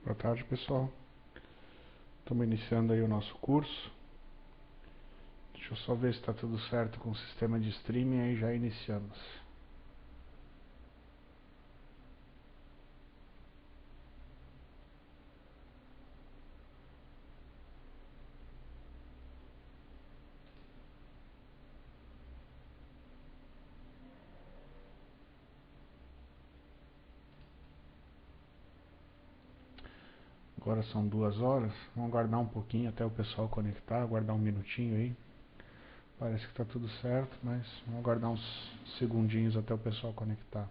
Boa tarde, pessoal. Estamos iniciando aí o nosso curso. Deixa eu só ver se está tudo certo com o sistema de streaming, aí já iniciamos. Agora são 2 horas. Vamos aguardar um pouquinho até o pessoal conectar, aguardar um minutinho aí. Parece que está tudo certo, mas vamos aguardar uns segundinhos até o pessoal conectar.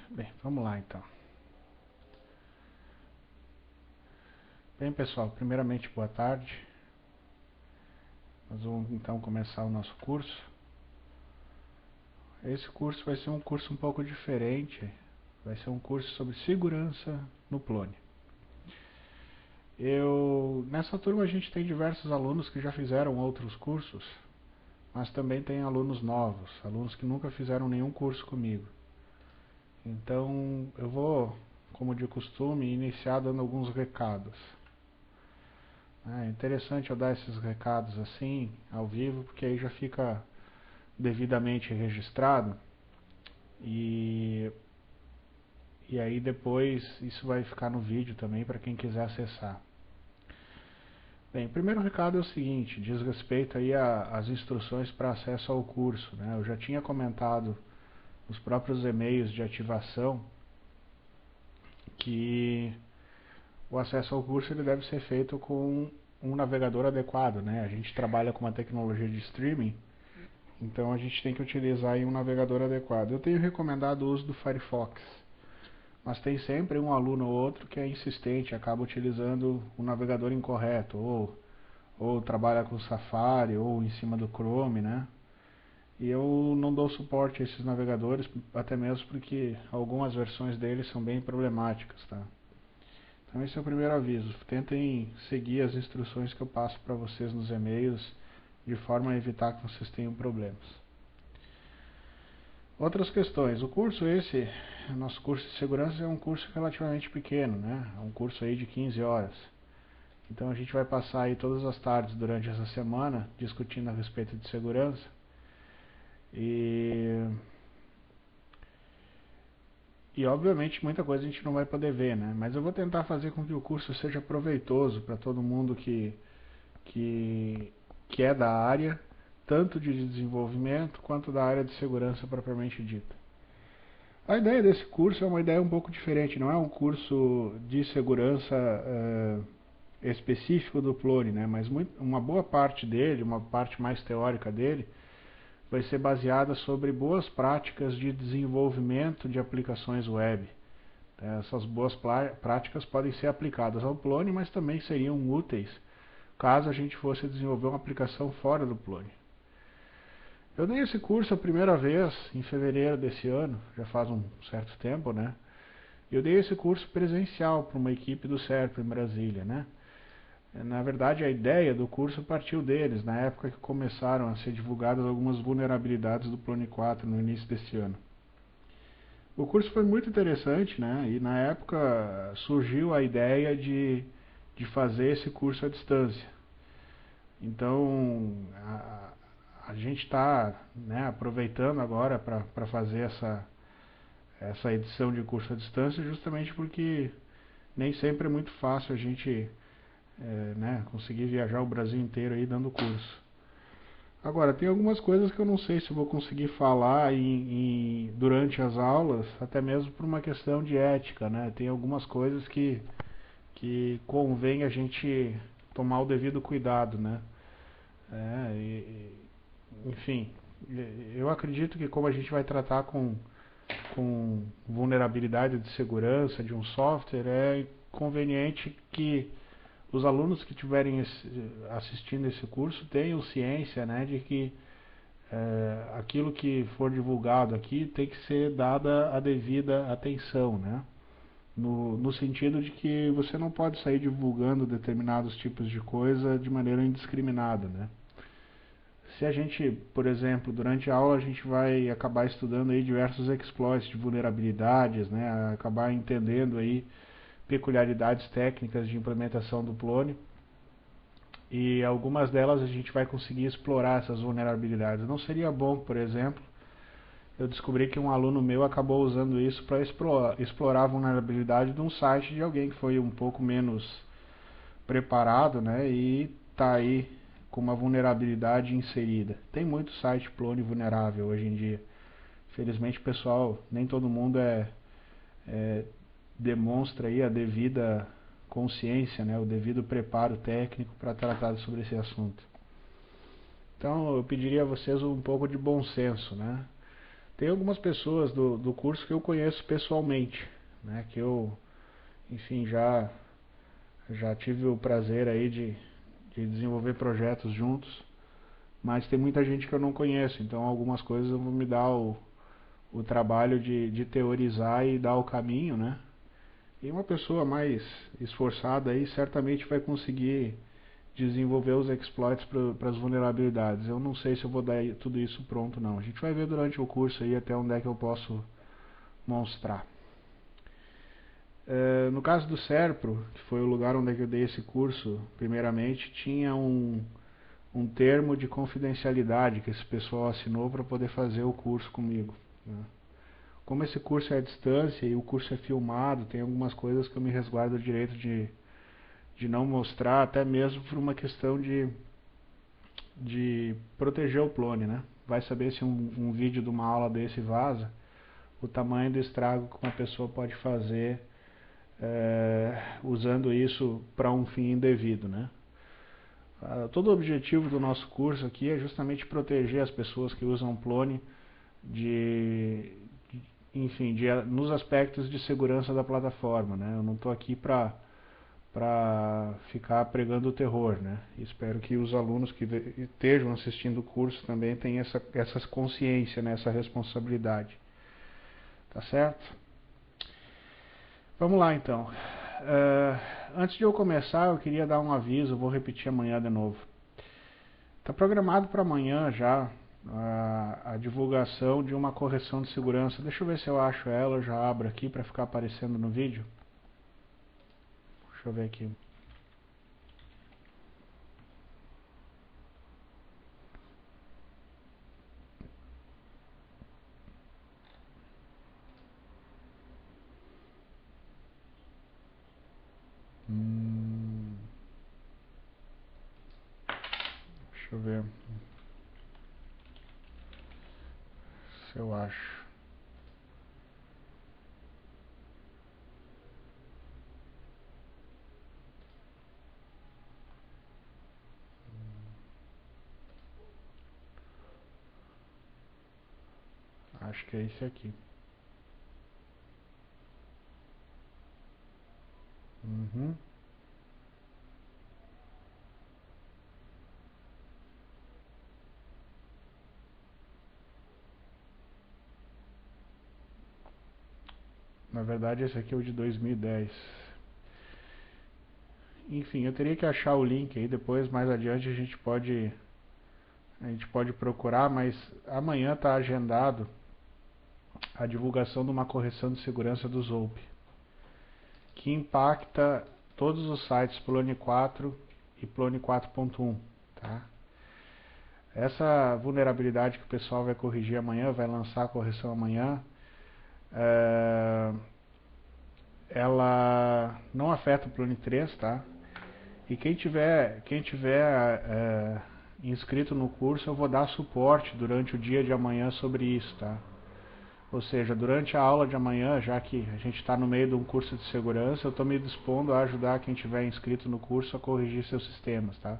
Bem, vamos lá então. Bem, pessoal, primeiramente boa tarde. Nós vamos então começar o nosso curso. Esse curso vai ser um curso um pouco diferente. Vai ser um curso sobre segurança no Plone. Nessa turma a gente tem diversos alunos que já fizeram outros cursos, mas também tem alunos novos, alunos que nunca fizeram nenhum curso comigo. Então eu vou, como de costume, iniciar dando alguns recados. É interessante eu dar esses recados assim, ao vivo, porque aí já fica devidamente registrado e aí depois isso vai ficar no vídeo também para quem quiser acessar. Bem, o primeiro recado é o seguinte, diz respeito aí às instruções para acesso ao curso, né? Eu já tinha comentado nos próprios e-mails de ativação que o acesso ao curso ele deve ser feito com um navegador adequado, né? A gente trabalha com uma tecnologia de streaming, então a gente tem que utilizar aí um navegador adequado. Eu tenho recomendado o uso do Firefox, mas tem sempre um aluno ou outro que é insistente, acaba utilizando o navegador incorreto, ou trabalha com Safari, ou em cima do Chrome, né? E eu não dou suporte a esses navegadores, até mesmo porque algumas versões deles são bem problemáticas, tá? Então esse é o primeiro aviso. Tentem seguir as instruções que eu passo para vocês nos e-mails, de forma a evitar que vocês tenham problemas. Outras questões. Nosso curso de segurança é um curso relativamente pequeno, né? É um curso aí de 15 horas. Então a gente vai passar aí todas as tardes durante essa semana discutindo a respeito de segurança. E obviamente muita coisa a gente não vai poder ver, né? Mas eu vou tentar fazer com que o curso seja proveitoso para todo mundo que é da área, tanto de desenvolvimento quanto da área de segurança propriamente dita. A ideia desse curso é uma ideia um pouco diferente, não é um curso de segurança específico do Plone, né? Mas uma boa parte dele, uma parte mais teórica dele, vai ser baseada sobre boas práticas de desenvolvimento de aplicações web. Essas boas práticas podem ser aplicadas ao Plone, mas também seriam úteis caso a gente fosse desenvolver uma aplicação fora do Plone. Eu dei esse curso a primeira vez em fevereiro desse ano, já faz um certo tempo, né? Eu dei esse curso presencial para uma equipe do CERP em Brasília, né? Na verdade, a ideia do curso partiu deles, na época que começaram a ser divulgadas algumas vulnerabilidades do Plone 4 no início desse ano. O curso foi muito interessante, né? E na época surgiu a ideia de fazer esse curso à distância. Então, a gente está, né, aproveitando agora para fazer essa edição de curso à distância, justamente porque nem sempre é muito fácil a gente né, conseguir viajar o Brasil inteiro aí dando curso. Agora, tem algumas coisas que eu não sei se eu vou conseguir falar durante as aulas, até mesmo por uma questão de ética, né? Tem algumas coisas que convém a gente tomar o devido cuidado, né? Enfim, eu acredito que como a gente vai tratar com vulnerabilidade de segurança de um software, conveniente que os alunos que estiverem assistindo esse curso tenham ciência, né, de que aquilo que for divulgado aqui tem que ser dada a devida atenção, né? No sentido de que você não pode sair divulgando determinados tipos de coisa de maneira indiscriminada, né? Se a gente, por exemplo, durante a aula a gente vai acabar estudando aí diversos exploits de vulnerabilidades, né? Acabar entendendo aí peculiaridades técnicas de implementação do Plone, e algumas delas a gente vai conseguir explorar essas vulnerabilidades. Não seria bom, por exemplo, eu descobri que um aluno meu acabou usando isso para explorar a vulnerabilidade de um site de alguém que foi um pouco menos preparado, né, e está aí com uma vulnerabilidade inserida. Tem muito site clone vulnerável hoje em dia. Felizmente, pessoal, nem todo mundo demonstra aí a devida consciência, né, o devido preparo técnico para tratar sobre esse assunto. Então, eu pediria a vocês um pouco de bom senso, né? Tem algumas pessoas do curso que eu conheço pessoalmente, né, que eu, enfim, já tive o prazer aí de desenvolver projetos juntos, mas tem muita gente que eu não conheço, então algumas coisas eu vou me dar o trabalho de teorizar e dar o caminho, né? E uma pessoa mais esforçada aí certamente vai conseguir desenvolver os exploits para as vulnerabilidades. Eu não sei se eu vou dar tudo isso pronto não. A gente vai ver durante o curso aí até onde é que eu posso mostrar. No caso do Serpro, que foi o lugar onde eu dei esse curso, primeiramente, tinha um termo de confidencialidade que esse pessoal assinou para poder fazer o curso comigo, né? Como esse curso é à distância e o curso é filmado, tem algumas coisas que eu me resguardo o direito de não mostrar, até mesmo por uma questão de proteger o clone, né? Vai saber se um vídeo de uma aula desse vaza, o tamanho do estrago que uma pessoa pode fazer usando isso para um fim indevido, né? Todo o objetivo do nosso curso aqui é justamente proteger as pessoas que usam clone nos aspectos de segurança da plataforma, né? Eu não estou aqui para ficar pregando o terror, né? Espero que os alunos que estejam assistindo o curso também tenham essa consciência, né? Essa responsabilidade. Tá certo? Vamos lá então. Antes de eu começar, eu queria dar um aviso, vou repetir amanhã de novo. Está programado para amanhã já a divulgação de uma correção de segurança. Deixa eu ver se eu acho ela, eu já abro aqui para ficar aparecendo no vídeo. Deixa eu ver aqui. Deixa eu ver se eu acho. Acho que é esse aqui. Uhum. Na verdade, esse aqui é o de 2010. Enfim, eu teria que achar o link aí depois, mais adiante a gente pode procurar, mas amanhã está agendado a divulgação de uma correção de segurança do Zope, que impacta todos os sites Plone 4 e Plone 4.1, tá? Essa vulnerabilidade que o pessoal vai corrigir amanhã, vai lançar a correção amanhã, ela não afeta o Plone 3, tá? E quem tiver inscrito no curso, eu vou dar suporte durante o dia de amanhã sobre isso, tá? Ou seja, durante a aula de amanhã, já que a gente está no meio de um curso de segurança, eu estou me dispondo a ajudar quem tiver inscrito no curso a corrigir seus sistemas, tá?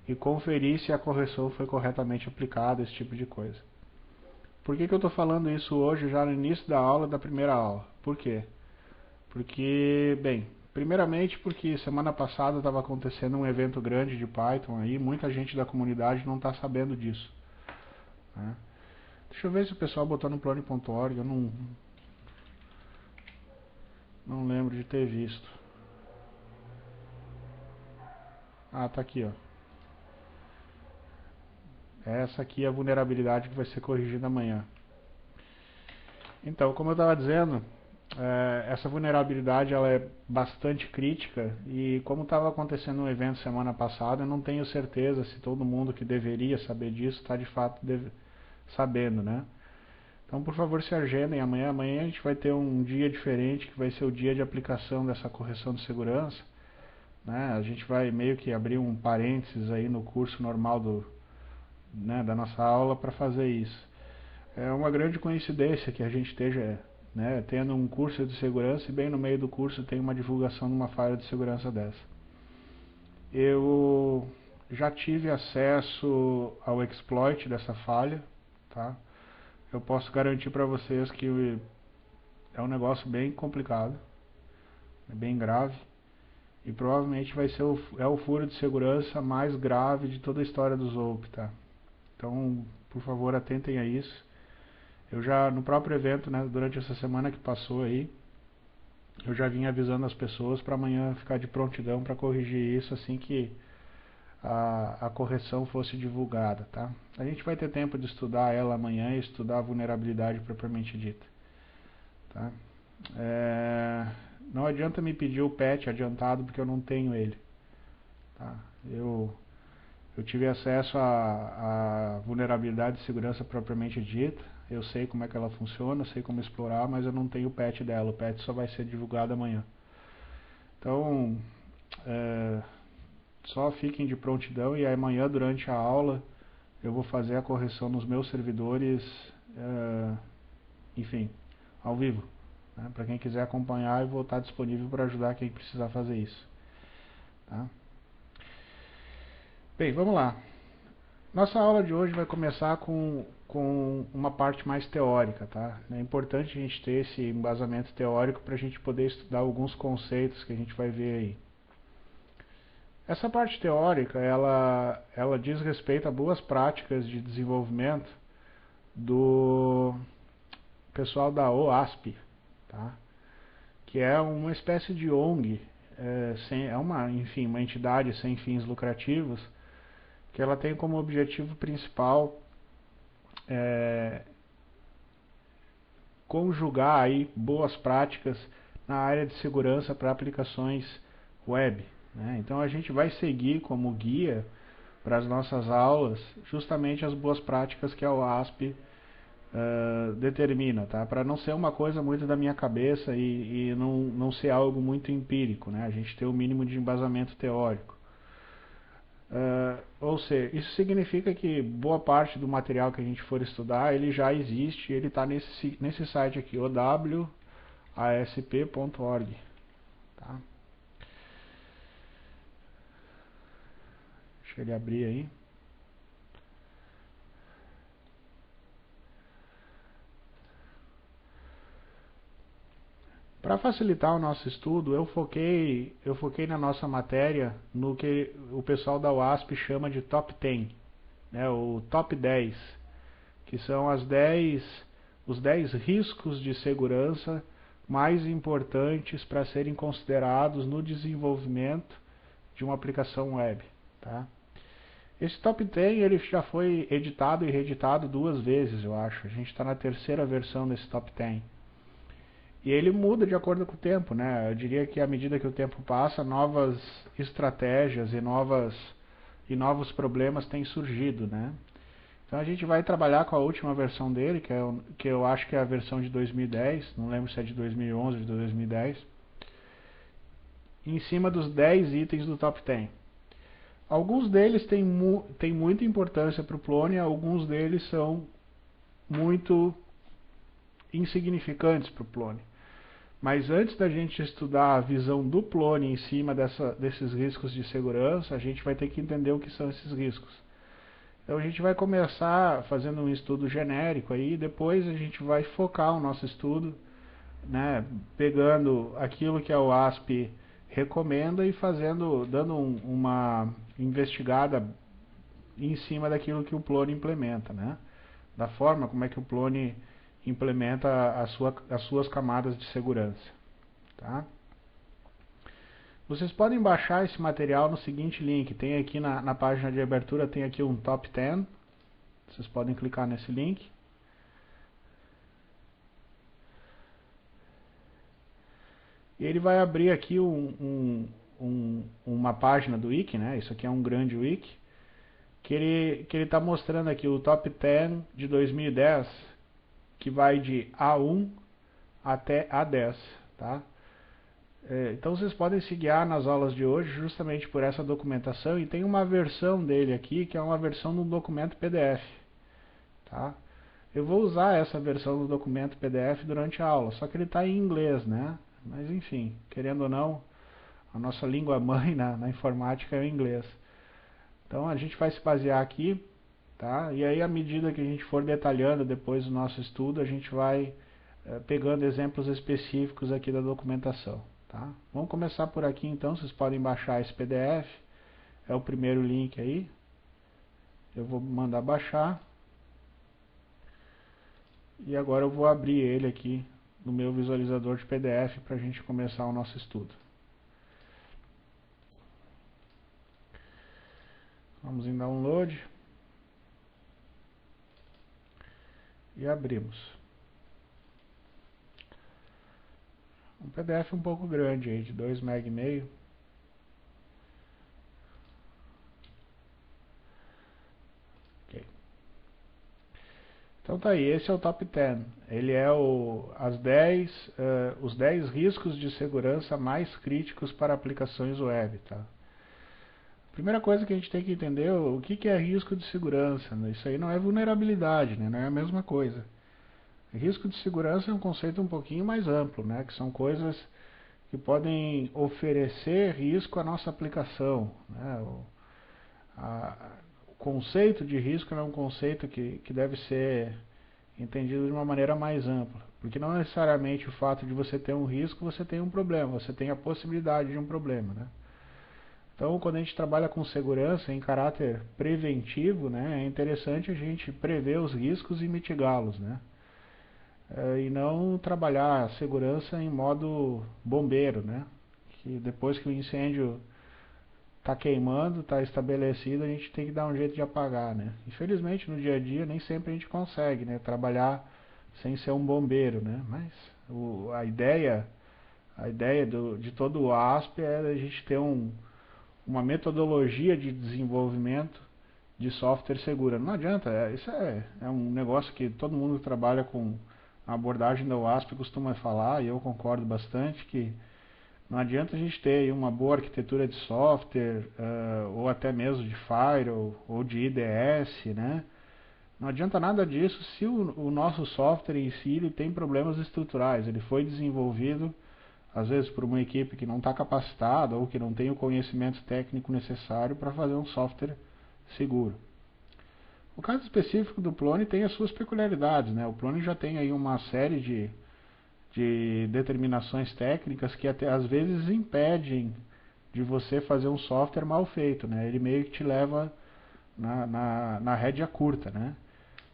E conferir se a correção foi corretamente aplicada, esse tipo de coisa. Por que eu estou falando isso hoje, já no início da aula, da primeira aula? Por quê? Porque, bem, Primeiramente porque semana passada estava acontecendo um evento grande de Python aí, muita gente da comunidade não está sabendo disso, né? Deixa eu ver se o pessoal botou no plone.org, eu não lembro de ter visto. Ah, tá aqui, ó. Essa aqui é a vulnerabilidade que vai ser corrigida amanhã. Então, como eu estava dizendo, essa vulnerabilidade ela é bastante crítica e como estava acontecendo um evento semana passada, eu não tenho certeza se todo mundo que deveria saber disso está de fato sabendo, né? Então, por favor, se agendem amanhã. Amanhã a gente vai ter um dia diferente, que vai ser o dia de aplicação dessa correção de segurança, né? A gente vai meio que abrir um parênteses aí no curso normal da nossa aula para fazer isso. É uma grande coincidência que a gente esteja, né, tendo um curso de segurança e bem no meio do curso tem uma divulgação de uma falha de segurança dessa. Eu já tive acesso ao exploit dessa falha, tá? Eu posso garantir para vocês que é um negócio bem complicado, é bem grave e provavelmente vai ser o furo de segurança mais grave de toda a história do Zope, tá? Então, por favor, atentem a isso. Eu já, no próprio evento, né, durante essa semana que passou aí, eu já vim avisando as pessoas para amanhã ficar de prontidão para corrigir isso assim que a correção fosse divulgada, tá? A gente vai ter tempo de estudar ela amanhã e estudar a vulnerabilidade propriamente dita, tá? Não adianta me pedir o patch adiantado porque eu não tenho ele, tá? Eu tive acesso à vulnerabilidade de segurança propriamente dita. Eu sei como é que ela funciona, sei como explorar, mas eu não tenho o patch dela. O patch só vai ser divulgado amanhã. Então, só fiquem de prontidão e amanhã durante a aula eu vou fazer a correção nos meus servidores, enfim, ao vivo, né? Para quem quiser acompanhar, eu vou estar disponível para ajudar quem precisar fazer isso, tá? Bem, vamos lá. Nossa aula de hoje vai começar com uma parte mais teórica, tá? É importante a gente ter esse embasamento teórico para a gente poder estudar alguns conceitos que a gente vai ver aí. Essa parte teórica, ela diz respeito a boas práticas de desenvolvimento do pessoal da OASP, tá? Que é uma espécie de ONG, enfim, uma entidade sem fins lucrativos, que ela tem como objetivo principal conjugar aí boas práticas na área de segurança para aplicações web, né? Então a gente vai seguir como guia para as nossas aulas justamente as boas práticas que a OASP determina, tá? Para não ser uma coisa muito da minha cabeça e não ser algo muito empírico, né? A gente ter o mínimo de embasamento teórico. Ou seja, isso significa que boa parte do material que a gente for estudar, ele já existe, ele está nesse site aqui, owasp.org, tá? Deixa ele abrir aí. Para facilitar o nosso estudo, eu foquei na nossa matéria no que o pessoal da UASP chama de top 10, né, o top 10, que são os 10 riscos de segurança mais importantes para serem considerados no desenvolvimento de uma aplicação web, tá? Esse top 10 ele já foi editado e reeditado 2 vezes, eu acho. A gente está na 3ª versão desse top 10. E ele muda de acordo com o tempo, né? Eu diria que à medida que o tempo passa, novas estratégias e novos problemas têm surgido, né? Então a gente vai trabalhar com a última versão dele, que eu acho que é a versão de 2010, não lembro se é de 2011 ou de 2010, em cima dos 10 itens do top 10. Alguns deles têm muita importância para o Plone, alguns deles são muito insignificantes para o Plone. Mas antes da gente estudar a visão do Plone em cima desses riscos de segurança, a gente vai ter que entender o que são esses riscos. Então a gente vai começar fazendo um estudo genérico aí, e depois a gente vai focar o nosso estudo, né, pegando aquilo que a OASP recomenda e dando uma investigada em cima daquilo que o Plone implementa, né? Da forma como é que o Plone implementa as suas camadas de segurança, tá? Vocês podem baixar esse material no seguinte link, tem aqui na página de abertura, tem aqui um Top 10, vocês podem clicar nesse link. E ele vai abrir aqui uma página do wiki, né? Isso aqui é um grande wiki, que ele está mostrando aqui o Top 10 de 2010, que vai de A1 até A10, tá? Então vocês podem se guiar nas aulas de hoje justamente por essa documentação, e tem uma versão dele aqui, que é uma versão do documento PDF, tá? Eu vou usar essa versão do documento PDF durante a aula, só que ele está em inglês, né? Mas enfim, querendo ou não, a nossa língua mãe na informática é o inglês. Então a gente vai se basear aqui, tá? E aí à medida que a gente for detalhando depois o nosso estudo, a gente vai pegando exemplos específicos aqui da documentação, tá? Vamos começar por aqui então, vocês podem baixar esse PDF, é o primeiro link aí. Eu vou mandar baixar. E agora eu vou abrir ele aqui no meu visualizador de PDF para a gente começar o nosso estudo. Vamos em download e abrimos. Um PDF um pouco grande aí, de 2,5 MB. Ok. Então tá aí, esse é o Top 10. Ele é os 10 riscos de segurança mais críticos para aplicações web, tá? Primeira coisa que a gente tem que entender o que é risco de segurança, né? Isso aí não é vulnerabilidade, né? Não é a mesma coisa. Risco de segurança é um conceito um pouquinho mais amplo, né? Que são coisas que podem oferecer risco à nossa aplicação, né? O conceito de risco é um conceito que deve ser entendido de uma maneira mais ampla, porque não necessariamente o fato de você ter um risco, você tem um problema, você tem a possibilidade de um problema, né? Então, quando a gente trabalha com segurança em caráter preventivo, né, é interessante a gente prever os riscos e mitigá-los, né? E não trabalhar a segurança em modo bombeiro, né? Que depois que o incêndio está queimando, está estabelecido, a gente tem que dar um jeito de apagar, né? Infelizmente, no dia a dia, nem sempre a gente consegue, né, trabalhar sem ser um bombeiro, né? Mas a ideia de todo o ASP é a gente ter uma metodologia de desenvolvimento de software segura. Não adianta, isso é um negócio que todo mundo que trabalha com a abordagem da WASP costuma falar, e eu concordo bastante, que não adianta a gente ter aí uma boa arquitetura de software, ou até mesmo de firewall, ou de IDS, né? Não adianta nada disso se o nosso software em si ele tem problemas estruturais. Ele foi desenvolvido, às vezes, por uma equipe que não está capacitada, ou que não tem o conhecimento técnico necessário para fazer um software seguro. O caso específico do Plone tem as suas peculiaridades, né? O Plone já tem aí uma série de determinações técnicas que até às vezes impedem de você fazer um software mal feito, né? Ele meio que te leva na rédea curta, né?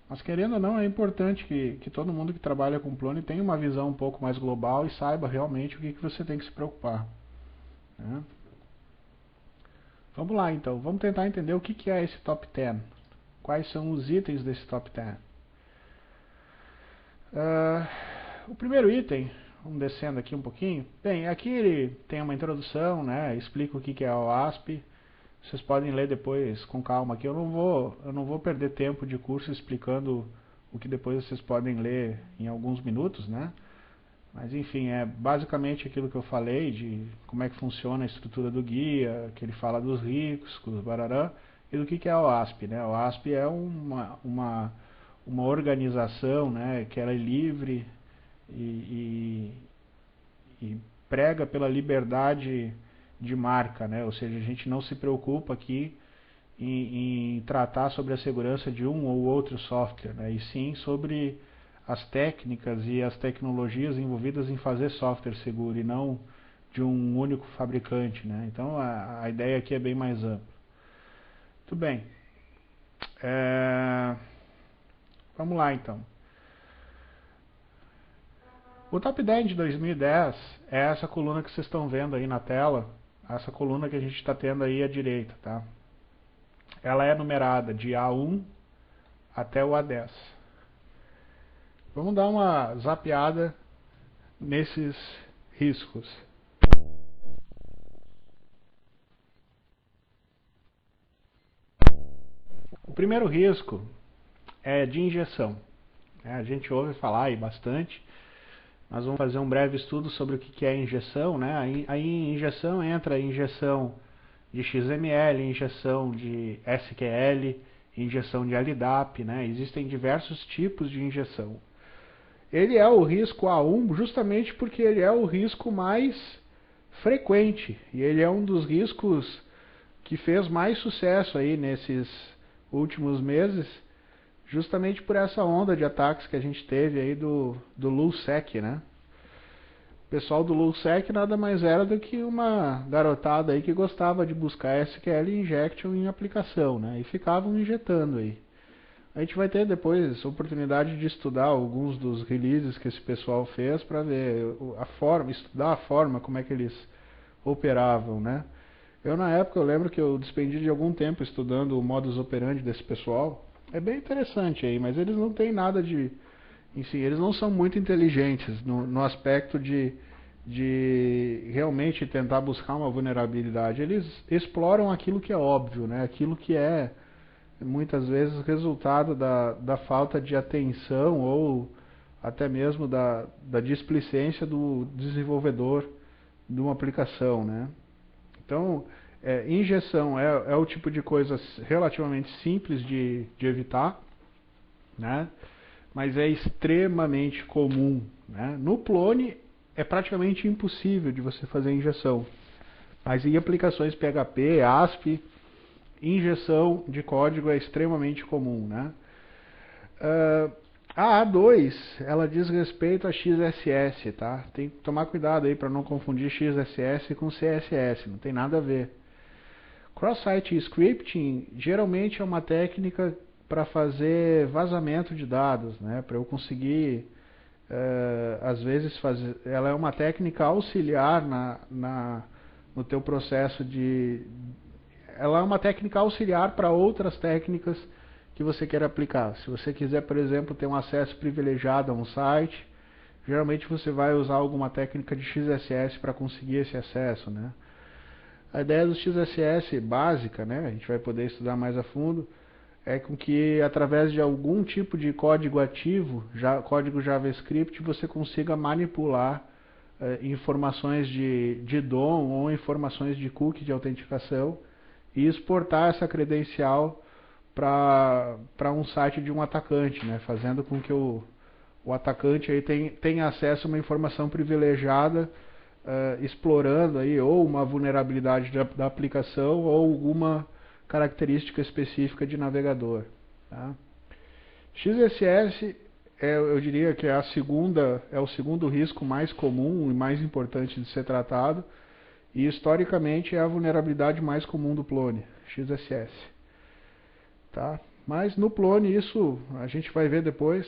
Mas querendo ou não, é importante que todo mundo que trabalha com Plone tenha uma visão um pouco mais global e saiba realmente o que você tem que se preocupar, né? Vamos lá então, vamos tentar entender o que é esse Top 10. Quais são os itens desse Top 10? O primeiro item, vamos descendo aqui um pouquinho. Bem, aqui ele tem uma introdução, né? Explica o que é o ASP. Vocês podem ler depois com calma aqui. Eu não vou perder tempo de curso explicando o que depois vocês podem ler em alguns minutos, né? Mas enfim, é basicamente aquilo que eu falei de como é que funciona a estrutura do guia, que ele fala dos riscos, barará, e do que é o ASP, né? O ASP é uma organização, né, que ela é livre e prega pela liberdade de marca, né? Ou seja, a gente não se preocupa aqui em tratar sobre a segurança de um ou outro software, né? E sim sobre as técnicas e as tecnologias envolvidas em fazer software seguro, e não de um único fabricante, né? Então a ideia aqui é bem mais ampla. Muito bem. Vamos lá então. O Top 10 de 2010 é essa coluna que vocês estão vendo aí na tela, essa coluna que a gente está tendo aí à direita, tá? Ela é numerada de A1 até o A10. Vamos dar uma zapeada nesses riscos. O primeiro risco é de injeção. A gente ouve falar aí bastante. Nós vamos fazer um breve estudo sobre o que é injeção, né? Aí em injeção entra injeção de XML, injeção de SQL, injeção de LDAP, né? Existem diversos tipos de injeção. Ele é o risco A1 justamente porque ele é o risco mais frequente e ele é um dos riscos que fez mais sucesso aí nesses últimos meses, justamente por essa onda de ataques que a gente teve aí do LulzSec, né? O pessoal do LulzSec nada mais era do que uma garotada aí que gostava de buscar SQL injection em aplicação, né? E ficavam injetando aí. A gente vai ter depois a oportunidade de estudar alguns dos releases que esse pessoal fez para ver a forma, estudar a forma como é que eles operavam, né? Na época eu lembro que eu despendi de algum tempo estudando o modus operandi desse pessoal. É bem interessante aí, mas eles não têm nada de... Enfim, eles não são muito inteligentes no aspecto de realmente tentar buscar uma vulnerabilidade. Eles exploram aquilo que é óbvio, né? Aquilo que é muitas vezes resultado da falta de atenção ou até mesmo da displicência do desenvolvedor de uma aplicação, né? Então, injeção é o tipo de coisa relativamente simples de evitar, né? Mas é extremamente comum, né? No Plone é praticamente impossível de você fazer injeção, mas em aplicações PHP, ASP, injeção de código é extremamente comum, né? A A2, ela diz respeito a XSS, tá? Tem que tomar cuidado aí para não confundir XSS com CSS, não tem nada a ver. Cross-site scripting geralmente é uma técnica para fazer vazamento de dados, né? Para eu conseguir, às vezes, fazer... Ela é uma técnica auxiliar no teu processo de... Ela é uma técnica auxiliar para outras técnicas que você quer aplicar. Se você quiser, por exemplo, ter um acesso privilegiado a um site, geralmente você vai usar alguma técnica de XSS para conseguir esse acesso, né? A ideia do XSS básica, né, a gente vai poder estudar mais a fundo, é com que através de algum tipo de código ativo, código JavaScript, você consiga manipular informações de DOM ou informações de cookie de autenticação e exportar essa credencial para um site de um atacante, né, fazendo com que o atacante aí tenha acesso a uma informação privilegiada, explorando aí ou uma vulnerabilidade da aplicação ou alguma característica específica de navegador, tá? XSS eu diria que é o segundo risco mais comum e mais importante de ser tratado, e historicamente é a vulnerabilidade mais comum do Plone, XSS, tá? Mas no Plone isso a gente vai ver depois.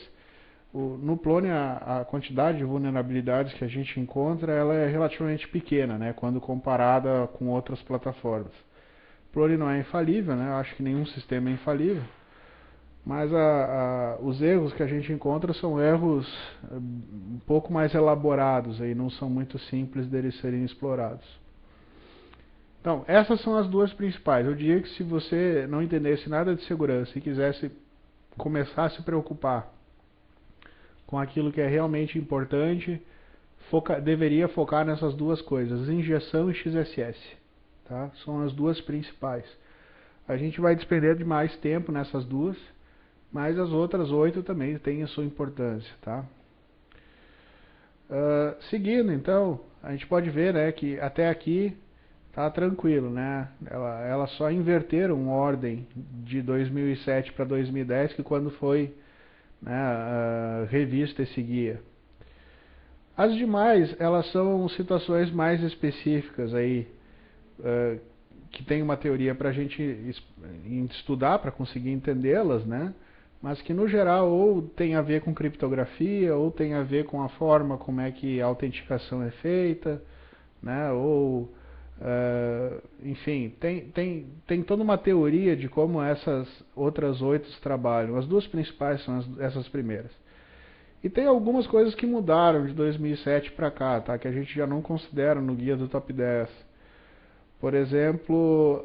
No Plone a quantidade de vulnerabilidades que a gente encontra ela é relativamente pequena, né, quando comparada com outras plataformas. O Plone não é infalível, né, eu acho que nenhum sistema é infalível, mas os erros que a gente encontra são erros um pouco mais elaborados, aí, não são muito simples deles serem explorados. Então, essas são as duas principais. Eu diria que se você não entendesse nada de segurança e quisesse começar a se preocupar com aquilo que é realmente importante, deveria focar nessas duas coisas, injeção e XSS, tá? São as duas principais. A gente vai despender de mais tempo nessas duas, mas as outras 8 também têm a sua importância, tá? Seguindo, então, a gente pode ver, né, que até aqui tá tranquilo, né? Elas só inverteram ordem de 2007 para 2010, que quando foi, né, revista esse guia. As demais, elas são situações mais específicas aí, que tem uma teoria para a gente estudar, para conseguir entendê-las, né? Mas que no geral ou tem a ver com criptografia, ou tem a ver com a forma como é que a autenticação é feita, né? Ou, enfim, tem toda uma teoria de como essas outras 8 trabalham. As duas principais são essas primeiras. E tem algumas coisas que mudaram de 2007 para cá, tá? Que a gente já não considera no guia do Top 10. Por exemplo,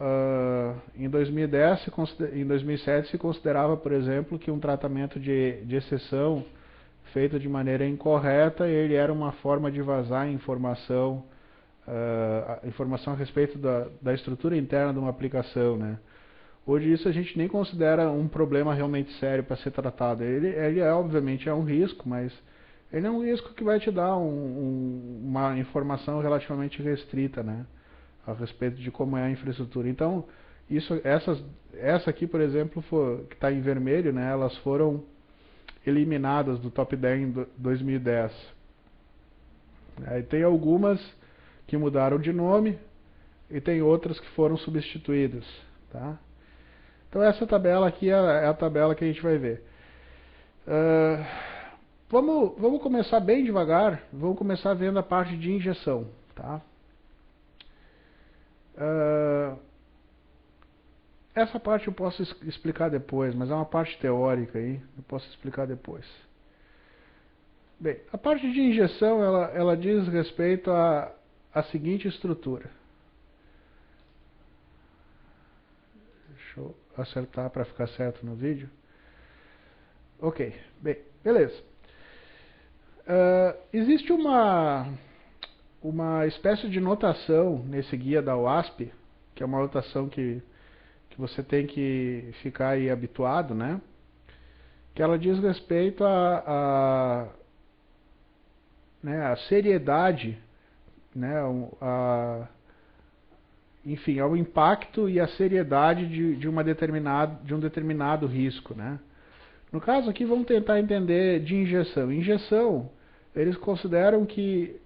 em 2007 se considerava, por exemplo, que um tratamento de exceção feito de maneira incorreta, ele era uma forma de vazar informação, informação a respeito da estrutura interna de uma aplicação, né? Hoje isso a gente nem considera um problema realmente sério para ser tratado. Ele obviamente é um risco, mas ele é um risco que vai te dar uma informação relativamente restrita, né? A respeito de como é a infraestrutura. Então, essa aqui, por exemplo, que está em vermelho, né? Elas foram eliminadas do Top 10 em 2010. Aí tem algumas que mudaram de nome e tem outras que foram substituídas, tá? Então essa tabela aqui é a tabela que a gente vai ver. Vamos começar bem devagar. Vamos começar vendo a parte de injeção, tá? Essa parte eu posso explicar depois, mas é uma parte teórica aí. Eu posso explicar depois. Bem, a parte de injeção ela diz respeito à seguinte estrutura. Deixa eu acertar para ficar certo no vídeo. Ok, bem, beleza. Existe uma espécie de notação nesse guia da OASP, que é uma notação que você tem que ficar aí habituado, né? Que ela diz respeito né, a seriedade, né, enfim, ao impacto e a seriedade de um determinado risco, né? No caso aqui, vamos tentar entender de injeção. Injeção, eles consideram que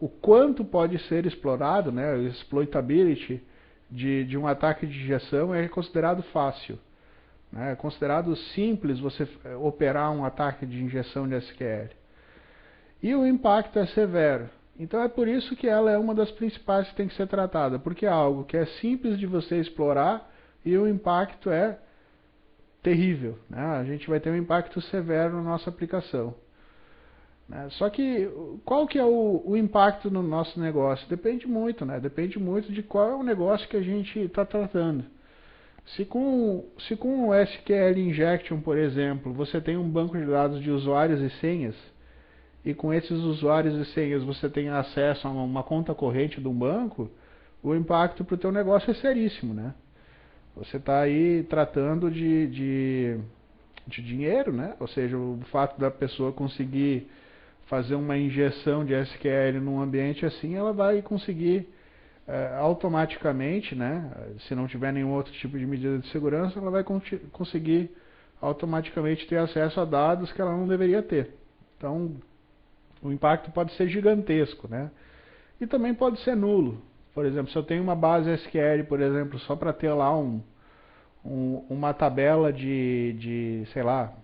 o quanto pode ser explorado, né, o exploitability de um ataque de injeção é considerado fácil. É considerado simples você operar um ataque de injeção de SQL. E o impacto é severo. Então é por isso que ela é uma das principais que tem que ser tratada, porque é algo que é simples de você explorar e o impacto é terrível, né? A gente vai ter um impacto severo na nossa aplicação, né? Só que qual que é o impacto no nosso negócio? Depende muito, né? Depende muito de qual é o negócio que a gente está tratando. Se com o SQL Injection, por exemplo, você tem um banco de dados de usuários e senhas, e com esses usuários e senhas você tem acesso a uma conta corrente de um banco, o impacto para o teu negócio é seríssimo, né? Você está aí tratando de dinheiro, né? Ou seja, o fato da pessoa conseguir fazer uma injeção de SQL num ambiente assim, ela vai conseguir automaticamente, né? Se não tiver nenhum outro tipo de medida de segurança, ela vai conseguir automaticamente ter acesso a dados que ela não deveria ter. Então, o impacto pode ser gigantesco, né? E também pode ser nulo. Por exemplo, se eu tenho uma base SQL, por exemplo, só para ter lá uma tabela sei lá,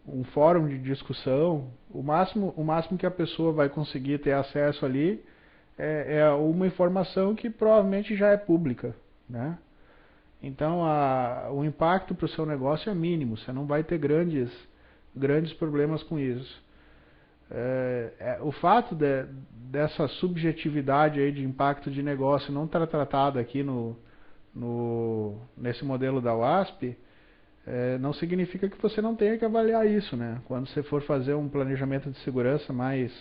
um fórum de discussão, o máximo que a pessoa vai conseguir ter acesso ali é uma informação que provavelmente já é pública, né? Então, o impacto para o seu negócio é mínimo, você não vai ter grandes problemas com isso. O fato dessa subjetividade aí de impacto de negócio não estar tratado aqui nesse modelo da WASP, não significa que você não tenha que avaliar isso, né? Quando você for fazer um planejamento de segurança mais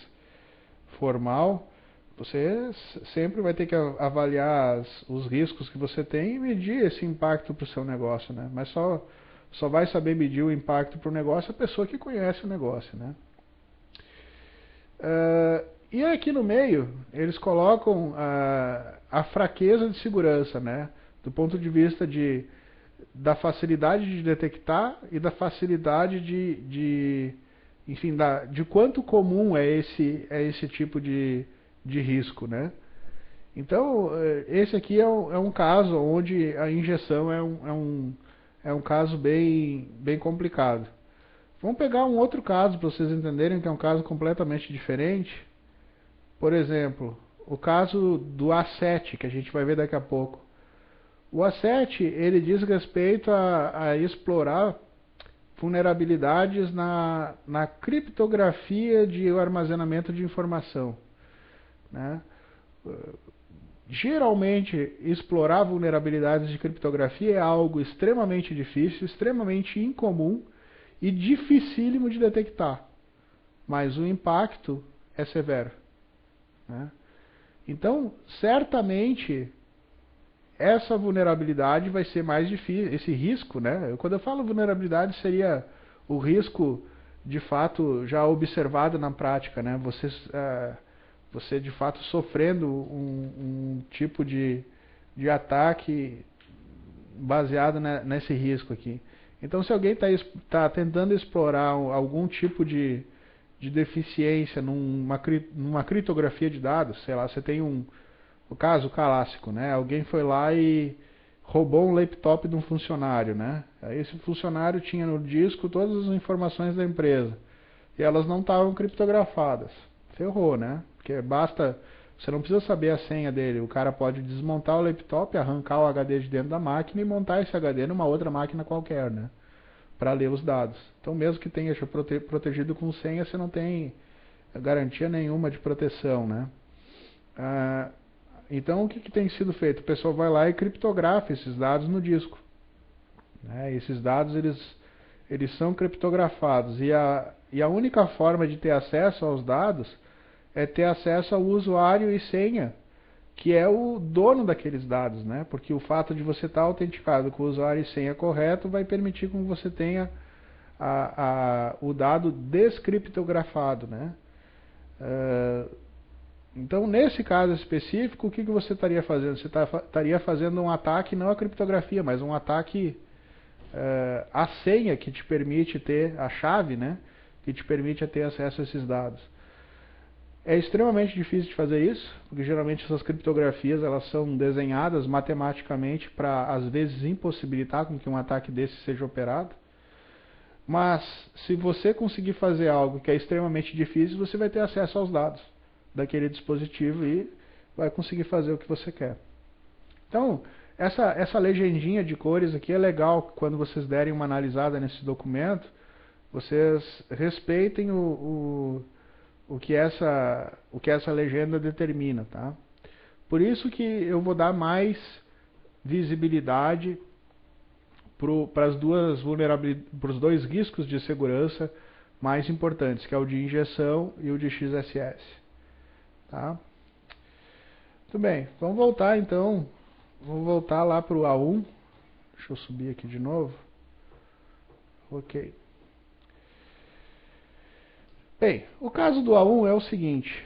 formal, você sempre vai ter que avaliar os riscos que você tem e medir esse impacto para o seu negócio, né? Mas só vai saber medir o impacto para o negócio a pessoa que conhece o negócio, né? E aqui no meio, eles colocam a fraqueza de segurança, né? Do ponto de vista da facilidade de detectar e da facilidade de enfim, de quanto comum é esse tipo de risco, né? Então, esse aqui é um caso onde a injeção é um caso bem complicado. Vamos pegar um outro caso para vocês entenderem que é um caso completamente diferente. Por exemplo, o caso do A7, que a gente vai ver daqui a pouco. O A7, ele diz respeito a explorar vulnerabilidades na criptografia de armazenamento de informação, né? Geralmente, explorar vulnerabilidades de criptografia é algo extremamente difícil, extremamente incomum e dificílimo de detectar, mas o impacto é severo, né? Então, certamente, essa vulnerabilidade vai ser mais difícil, esse risco, né? Quando eu falo vulnerabilidade, seria o risco de fato já observado na prática, né? Você de fato sofrendo um tipo de ataque baseado nesse risco aqui. Então, se alguém está tentando explorar algum tipo de deficiência numa criptografia de dados, sei lá, você tem o caso clássico, né? Alguém foi lá e roubou um laptop de um funcionário, né? Aí esse funcionário tinha no disco todas as informações da empresa e elas não estavam criptografadas. Ferrou, né? Porque você não precisa saber a senha dele. O cara pode desmontar o laptop, arrancar o HD de dentro da máquina e montar esse HD numa outra máquina qualquer, né? Para ler os dados. Então, mesmo que tenha protegido com senha, você não tem garantia nenhuma de proteção, né? Então, o que tem sido feito? O pessoal vai lá e criptografa esses dados no disco, né? Esses dados eles são criptografados e a única forma de ter acesso aos dados é ter acesso ao usuário e senha, que é o dono daqueles dados, né? Porque o fato de você estar autenticado com o usuário e senha correto vai permitir que você tenha o dado descriptografado, né? Então, nesse caso específico, o que você estaria fazendo? Você estaria fazendo um ataque não à criptografia, mas um ataque à senha que te permite ter, a chave, né? Que te permite ter acesso a esses dados. É extremamente difícil de fazer isso, porque geralmente essas criptografias elas são desenhadas matematicamente para, às vezes, impossibilitar com que um ataque desse seja operado. Mas, se você conseguir fazer algo que é extremamente difícil, você vai ter acesso aos dados daquele dispositivo e vai conseguir fazer o que você quer. Então, essa legendinha de cores aqui é legal. Quando vocês derem uma analisada nesse documento, vocês respeitem o que essa legenda determina, tá? Por isso que eu vou dar mais visibilidade para os dois riscos de segurança mais importantes, que é o de injeção e o de XSS. Tá? Muito bem, vamos voltar então. Vamos voltar lá para o A1. Deixa eu subir aqui de novo. Ok. Bem, o caso do A1 é o seguinte.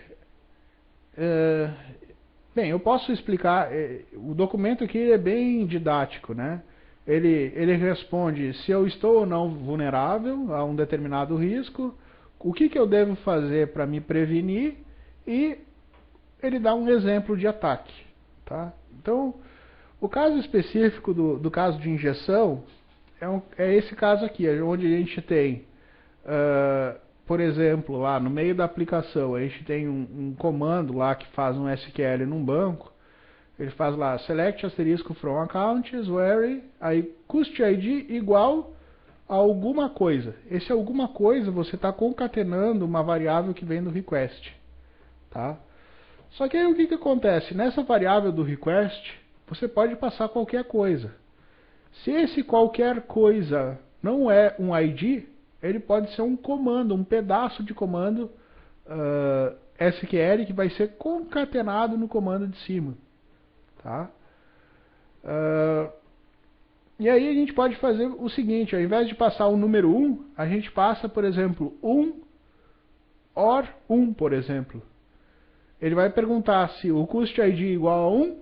Bem, eu posso explicar. O documento aqui é bem didático, né? Ele responde se eu estou ou não vulnerável a um determinado risco, o que eu devo fazer para me prevenir e ele dá um exemplo de ataque. Tá? Então, o caso específico do caso de injeção é esse caso aqui, onde a gente tem, por exemplo, lá no meio da aplicação, a gente tem um comando lá que faz um SQL num banco. Ele faz lá, select asterisco from accounts, where, aí cust ID igual a alguma coisa. Esse alguma coisa você está concatenando uma variável que vem do request. Tá? Só que aí o que acontece? Nessa variável do request, você pode passar qualquer coisa. Se esse qualquer coisa não é um ID, ele pode ser um comando, um pedaço de comando SQL que vai ser concatenado no comando de cima. Tá? E aí a gente pode fazer o seguinte, ao invés de passar o número 1, a gente passa, por exemplo, 1 OR 1, por exemplo. Ele vai perguntar se o cust ID é igual a 1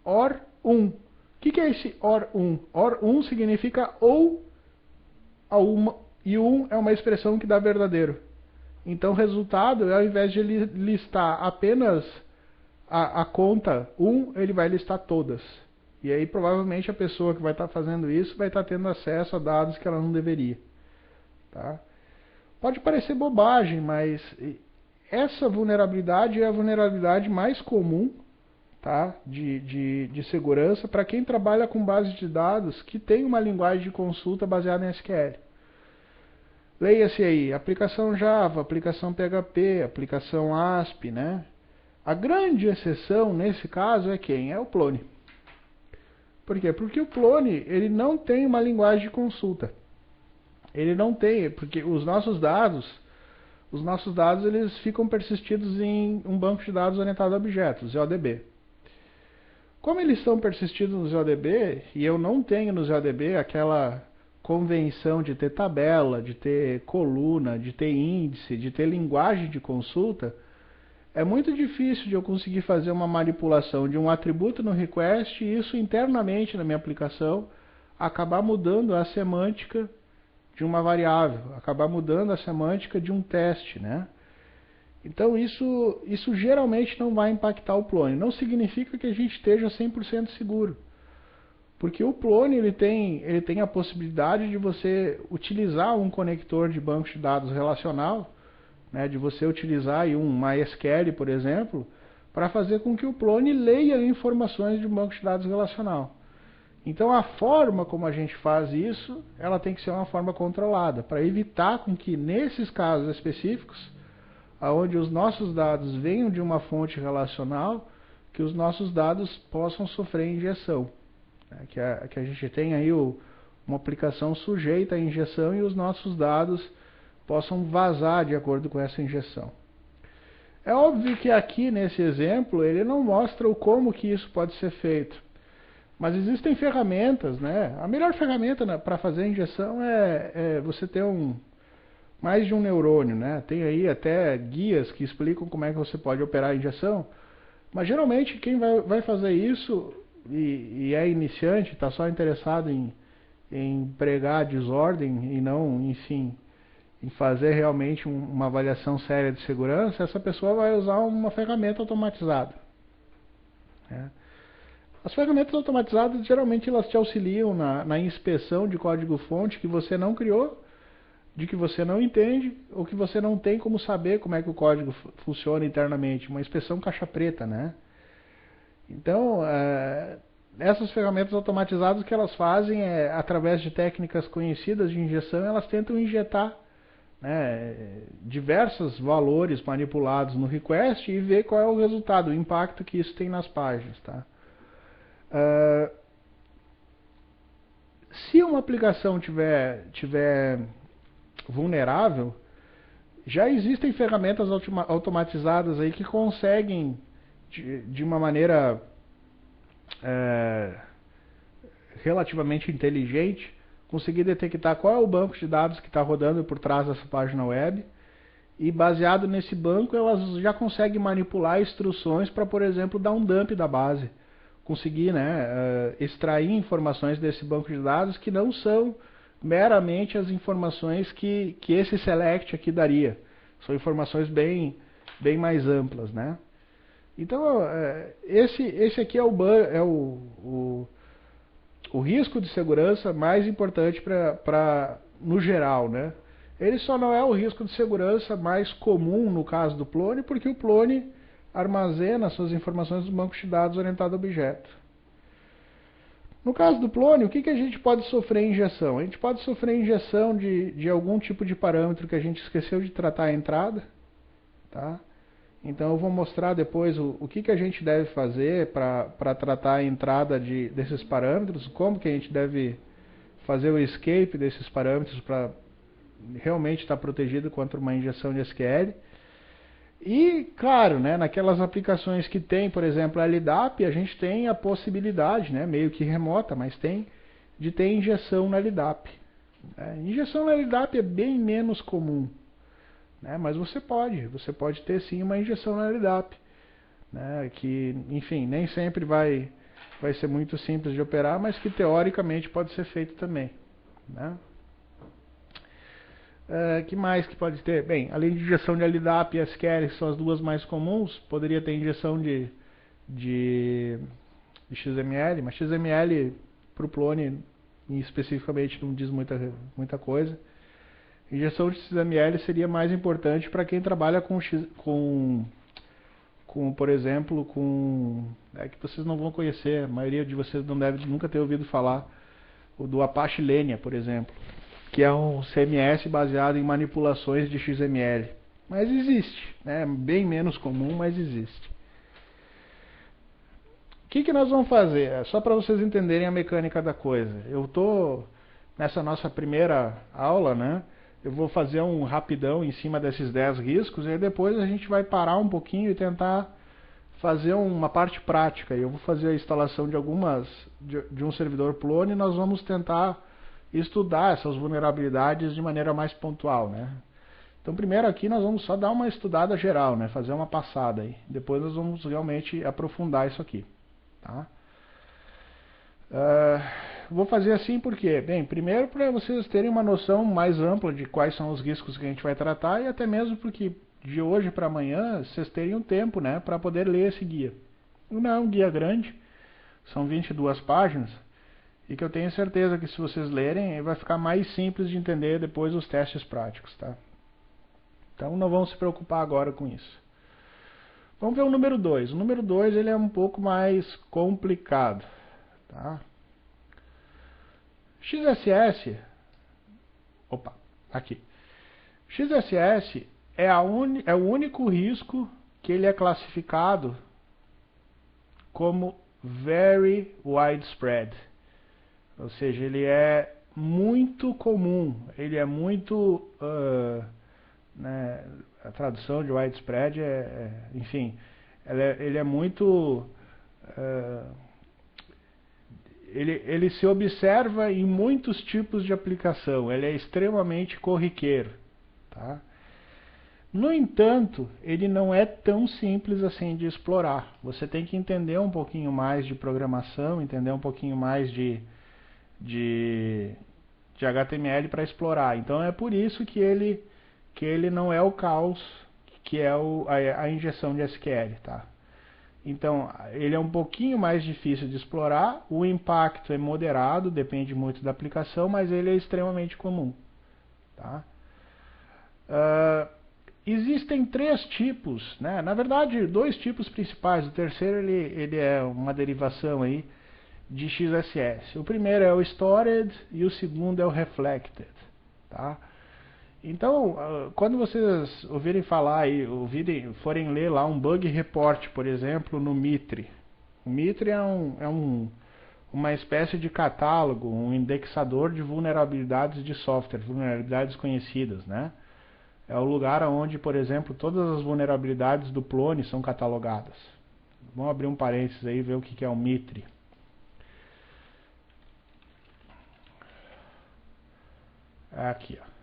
OR 1. O que é esse OR 1? OR 1 significa ou e 1 é uma expressão que dá verdadeiro. Então o resultado, ao invés de ele listar apenas a conta 1, ele vai listar todas. E aí provavelmente a pessoa que vai estar fazendo isso vai estar tendo acesso a dados que ela não deveria. Tá? Pode parecer bobagem, mas essa vulnerabilidade é a vulnerabilidade mais comum, tá, de segurança para quem trabalha com base de dados que tem uma linguagem de consulta baseada em SQL. Leia-se aí, aplicação Java, aplicação PHP, aplicação ASP, né? A grande exceção nesse caso é quem? É o Plone. Por quê? Porque o Plone, ele não tem uma linguagem de consulta. Ele não tem, porque os nossos dados eles ficam persistidos em um banco de dados orientado a objetos, ZODB. Como eles estão persistidos no ZODB, e eu não tenho no ZODB aquela convenção de ter tabela, de ter coluna, de ter índice, de ter linguagem de consulta, é muito difícil de eu conseguir fazer uma manipulação de um atributo no request e isso internamente na minha aplicação acabar mudando a semântica de uma variável, acabar mudando a semântica de um teste, né? Então isso geralmente não vai impactar o Plone. Não significa que a gente esteja 100% seguro. Porque o Plone ele tem a possibilidade de você utilizar um conector de banco de dados relacional, né, de você utilizar aí um MySQL, por exemplo, para fazer com que o Plone leia informações de um banco de dados relacional. Então a forma como a gente faz isso, ela tem que ser uma forma controlada, para evitar com que nesses casos específicos, onde os nossos dados venham de uma fonte relacional, que os nossos dados possam sofrer injeção. Né? Que a gente tenha aí uma aplicação sujeita à injeção e os nossos dados possam vazar de acordo com essa injeção. É óbvio que aqui nesse exemplo ele não mostra o como que isso pode ser feito. Mas existem ferramentas, né? A melhor ferramenta para fazer a injeção é você ter mais de um neurônio, né? Tem aí até guias que explicam como é que você pode operar a injeção. Mas geralmente quem vai fazer isso e é iniciante, está só interessado em pregar desordem e não, enfim, em fazer realmente uma avaliação séria de segurança, essa pessoa vai usar uma ferramenta automatizada. Né? As ferramentas automatizadas geralmente elas te auxiliam na inspeção de código-fonte que você não criou, de que você não entende ou que você não tem como saber como é que o código funciona internamente, uma inspeção caixa preta, né? Então, essas ferramentas automatizadas que elas fazem através de técnicas conhecidas de injeção, elas tentam injetar, né, diversos valores manipulados no request e ver qual é o resultado, o impacto que isso tem nas páginas, tá? Se uma aplicação tiver vulnerável, já existem ferramentas automatizadas aí que conseguem de uma maneira relativamente inteligente conseguir detectar qual é o banco de dados que está rodando por trás dessa página web e baseado nesse banco elas já conseguem manipular instruções para, por exemplo, dar um dump da base, conseguir, né, extrair informações desse banco de dados que não são meramente as informações que esse select aqui daria. São informações bem mais amplas, né? Então, esse aqui é o risco de segurança mais importante no geral, né? Ele só não é o risco de segurança mais comum no caso do Plone, porque o Plone armazena suas informações no banco de dados orientado a objeto. No caso do Plone, o que a gente pode sofrer injeção? A gente pode sofrer injeção de algum tipo de parâmetro que a gente esqueceu de tratar a entrada. Tá? Então eu vou mostrar depois o que a gente deve fazer para tratar a entrada desses parâmetros, como que a gente deve fazer o escape desses parâmetros para realmente estar protegido contra uma injeção de SQL. E, claro, né, naquelas aplicações que tem, por exemplo, a LDAP, a gente tem a possibilidade, né, meio que remota, mas tem, de ter injeção na LDAP. Injeção na LDAP é bem menos comum, né, mas você pode ter sim uma injeção na LDAP, né, que, enfim, nem sempre vai ser muito simples de operar, mas que teoricamente pode ser feito também. Né. Que mais que pode ter? Bem, além de injeção de LDAP e SQL, que são as duas mais comuns, poderia ter injeção de XML, mas XML para o clone especificamente não diz muita coisa. Injeção de XML seria mais importante para quem trabalha por exemplo, que vocês não vão conhecer, a maioria de vocês não deve nunca ter ouvido falar, o do Apache Lenya, por exemplo, que é um CMS baseado em manipulações de XML. Mas existe, né? Bem menos comum, mas existe. O que nós vamos fazer? Só para vocês entenderem a mecânica da coisa. Eu estou nessa nossa primeira aula, né? Eu vou fazer um rapidão em cima desses 10 riscos e aí depois a gente vai parar um pouquinho e tentar fazer uma parte prática. Eu vou fazer a instalação de um servidor Plone e nós vamos tentar estudar essas vulnerabilidades de maneira mais pontual, né? Então primeiro aqui nós vamos só dar uma estudada geral, né? Fazer uma passada aí. Depois nós vamos realmente aprofundar isso aqui. Tá? Vou fazer assim porque, bem, primeiro para vocês terem uma noção mais ampla de quais são os riscos que a gente vai tratar e até mesmo porque de hoje para amanhã vocês terem um tempo, né, para poder ler esse guia. Não é um guia grande, são 22 páginas e que eu tenho certeza que se vocês lerem vai ficar mais simples de entender depois os testes práticos, tá? Então não vamos se preocupar agora com isso. Vamos ver o número 2. O número 2 ele é um pouco mais complicado. Tá? XSS. Opa, aqui. XSS é o único risco que ele é classificado como very widespread. Ou seja, ele é muito comum. Ele é muito... né, a tradução de widespread enfim, ele é muito... ele se observa em muitos tipos de aplicação, ele é extremamente corriqueiro. Tá? No entanto, ele não é tão simples assim de explorar. Você tem que entender um pouquinho mais de programação, entender um pouquinho mais de HTML para explorar. Então é por isso que ele não é o caos que é a injeção de SQL, tá? Então, ele é um pouquinho mais difícil de explorar, o impacto é moderado, depende muito da aplicação, mas ele é extremamente comum, tá? Existem 3 tipos, né? Na verdade, 2 tipos principais, o terceiro ele é uma derivação aí de XSS. O primeiro é o Stored e o segundo é o Reflected, tá? Então, quando vocês ouvirem falar e forem ler lá um bug report, por exemplo, no Mitre. O Mitre é uma espécie de catálogo, um indexador de vulnerabilidades de software, vulnerabilidades conhecidas, né? É o lugar onde, por exemplo, todas as vulnerabilidades do Plone são catalogadas. Vamos abrir um parênteses aí e ver o que é o Mitre. Aqui, ó.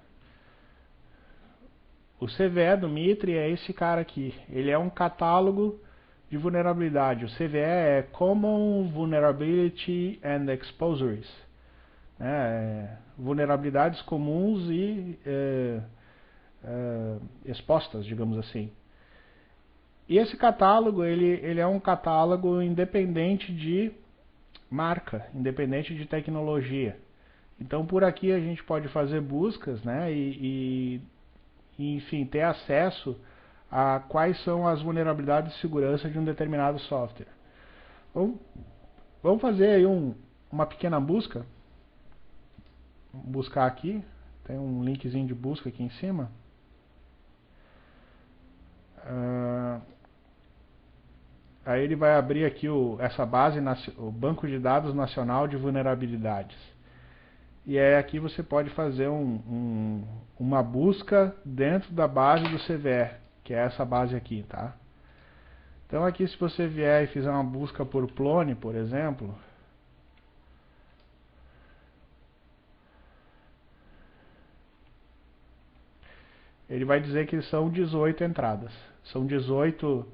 O CVE do Mitre é esse cara aqui. Ele é um catálogo de vulnerabilidade. O CVE é Common Vulnerability and Exposures. Vulnerabilidades comuns e expostas, digamos assim. E esse catálogo, ele é um catálogo independente de marca, independente de tecnologia. Então, por aqui a gente pode fazer buscas, né, e enfim, ter acesso a quais são as vulnerabilidades de segurança de um determinado software. Vamos fazer aí uma pequena busca. Vou buscar aqui, tem um linkzinho de busca aqui em cima. Aí ele vai abrir aqui essa base, o Banco de Dados Nacional de Vulnerabilidades. E aí aqui você pode fazer uma busca dentro da base do CVE, que é essa base aqui, tá? Então aqui se você vier e fizer uma busca por Plone, por exemplo, ele vai dizer que são 18 entradas. São 18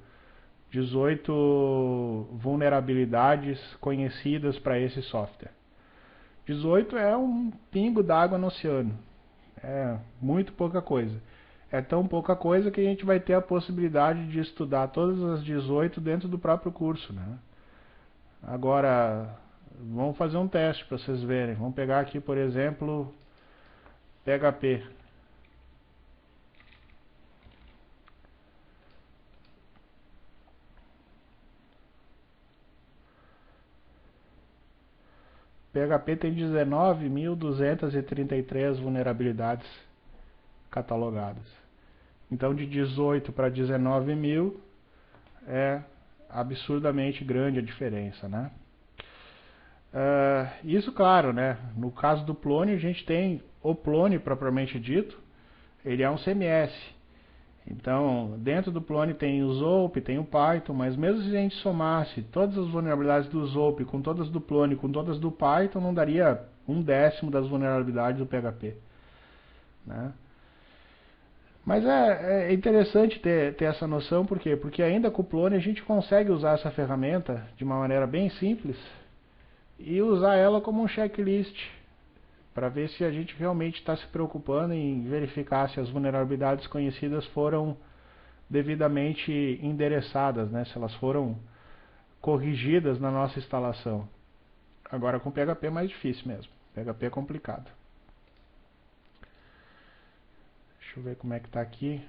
vulnerabilidades conhecidas para esse software. 18 é um pingo d'água no oceano. É muito pouca coisa. É tão pouca coisa que a gente vai ter a possibilidade de estudar todas as 18 dentro do próprio curso, né? Agora, vamos fazer um teste para vocês verem. Vamos pegar aqui, por exemplo, PHP. PHP tem 19.233 vulnerabilidades catalogadas. Então, de 18 para 19 mil é absurdamente grande a diferença, né? Isso, claro, né? No caso do Plone, a gente tem o Plone propriamente dito, ele é um CMS. Então, dentro do Plone tem o Zope, tem o Python, mas mesmo se a gente somasse todas as vulnerabilidades do Zope com todas do Plone, com todas do Python, não daria 1/10 das vulnerabilidades do PHP, né? Mas é interessante ter essa noção, por quê? Porque ainda com o Plone a gente consegue usar essa ferramenta de uma maneira bem simples e usar ela como um checklist para ver se a gente realmente está se preocupando em verificar se as vulnerabilidades conhecidas foram devidamente endereçadas, né? Se elas foram corrigidas na nossa instalação. Agora com PHP é mais difícil mesmo. PHP é complicado. Deixa eu ver como é que está aqui.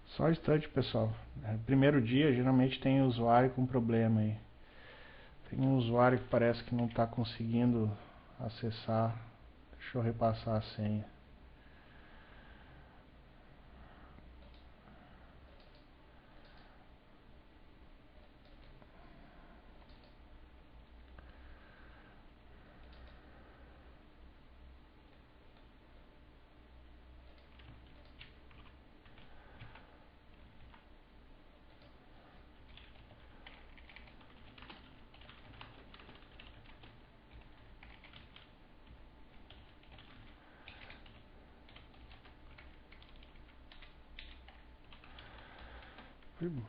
Só um instante, pessoal. Primeiro dia, geralmente tem usuário com problema aí. Tem um usuário que parece que não está conseguindo acessar. Deixa eu repassar a senha.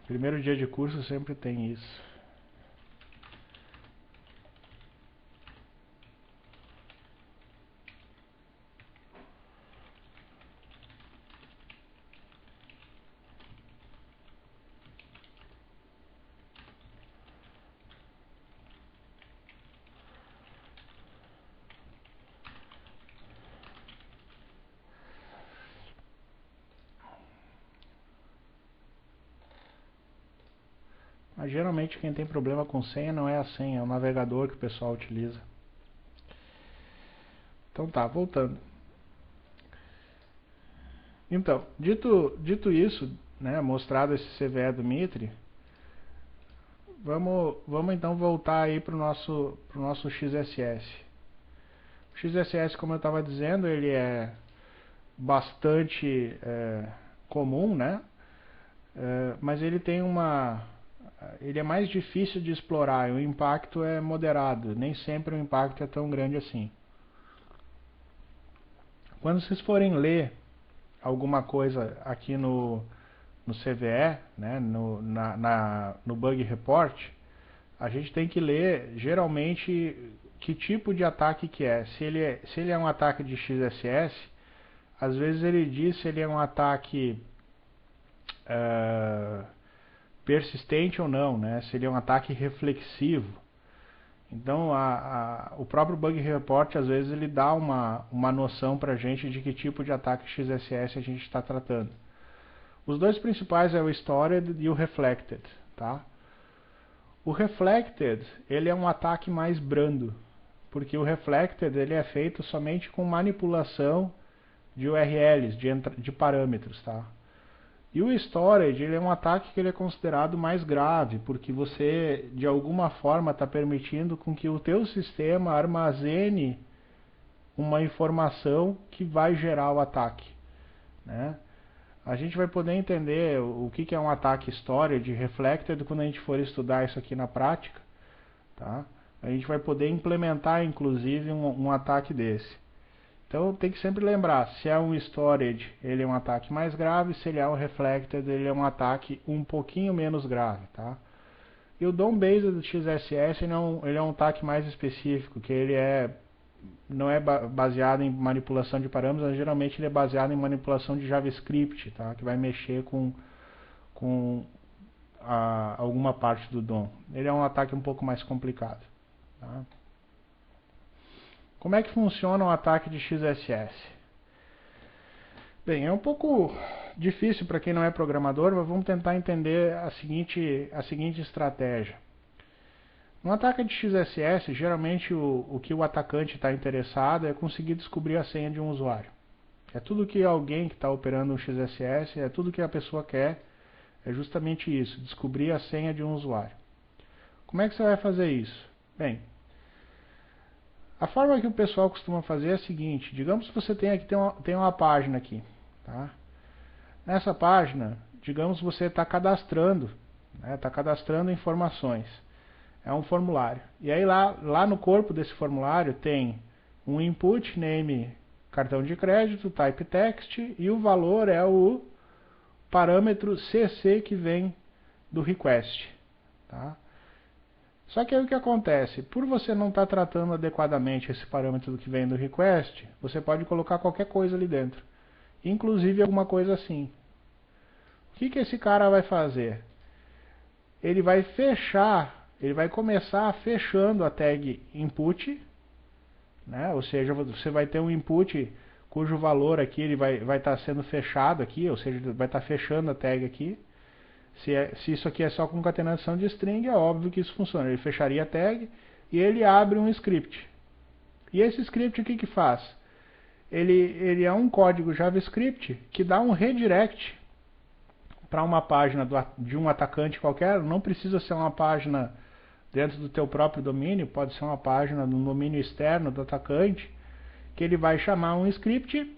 Primeiro dia de curso sempre tem isso. Mas geralmente quem tem problema com senha não é a senha, é o navegador que o pessoal utiliza. Então tá, voltando. Então, dito isso, né, mostrado esse CVE do Mitre, vamos então voltar aí para o nosso XSS. O XSS, como eu estava dizendo, ele é bastante comum, né? Mas ele tem ele é mais difícil de explorar, e o impacto é moderado, nem sempre o impacto é tão grande assim. Quando vocês forem ler alguma coisa aqui no CVE, né, no Bug Report, a gente tem que ler geralmente que tipo de ataque que é. Se ele é um ataque de XSS, às vezes ele diz se ele é um ataque persistente ou não, né? Se ele é um ataque reflexivo. Então o próprio Bug Report às vezes ele dá uma noção para a gente de que tipo de ataque XSS a gente está tratando. Os dois principais é o Stored e o Reflected, tá? O Reflected ele é um ataque mais brando, porque o Reflected ele é feito somente com manipulação de URLs, de parâmetros, tá? E o Storage ele é um ataque que ele é considerado mais grave, porque você de alguma forma está permitindo com que o teu sistema armazene uma informação que vai gerar o ataque, né? A gente vai poder entender o que é um ataque Storage Reflected quando a gente for estudar isso aqui na prática, tá? A gente vai poder implementar inclusive um ataque desse. Então tem que sempre lembrar, se é um storage, ele é um ataque mais grave, se ele é um reflected, ele é um ataque um pouquinho menos grave, tá? E o DOM-based XSS, ele é um ataque mais específico, que ele não é baseado em manipulação de parâmetros, mas geralmente ele é baseado em manipulação de JavaScript, tá? Que vai mexer com alguma parte do DOM. Ele é um ataque um pouco mais complicado, tá? Como é que funciona um ataque de XSS? Bem, é um pouco difícil para quem não é programador, mas vamos tentar entender a seguinte estratégia. No ataque de XSS, geralmente o que o atacante está interessado é conseguir descobrir a senha de um usuário. É tudo que alguém que está operando um XSS, é tudo que a pessoa quer, é justamente isso, descobrir a senha de um usuário. Como é que você vai fazer isso? Bem, a forma que o pessoal costuma fazer é a seguinte: digamos que você tem uma página aqui, tá? Nessa página, digamos que você está cadastrando, né? Está cadastrando informações. É um formulário. E aí lá no corpo desse formulário tem um input, name, cartão de crédito, type text, e o valor é o parâmetro CC que vem do request, tá? Só que aí o que acontece? Por você não estar tratando adequadamente esse parâmetro que vem do request, você pode colocar qualquer coisa ali dentro. Inclusive alguma coisa assim. O que esse cara vai fazer? Ele vai começar fechando a tag input, né? Ou seja, você vai ter um input cujo valor aqui ele vai estar sendo fechado aqui, ou seja, vai estar fechando a tag aqui. Se isso aqui é só concatenação de string, é óbvio que isso funciona. Ele fecharia a tag e ele abre um script. E esse script o que faz? Ele é um código JavaScript que dá um redirect para uma página de um atacante qualquer. Não precisa ser uma página dentro do teu próprio domínio, pode ser uma página no domínio externo do atacante, que ele vai chamar um script.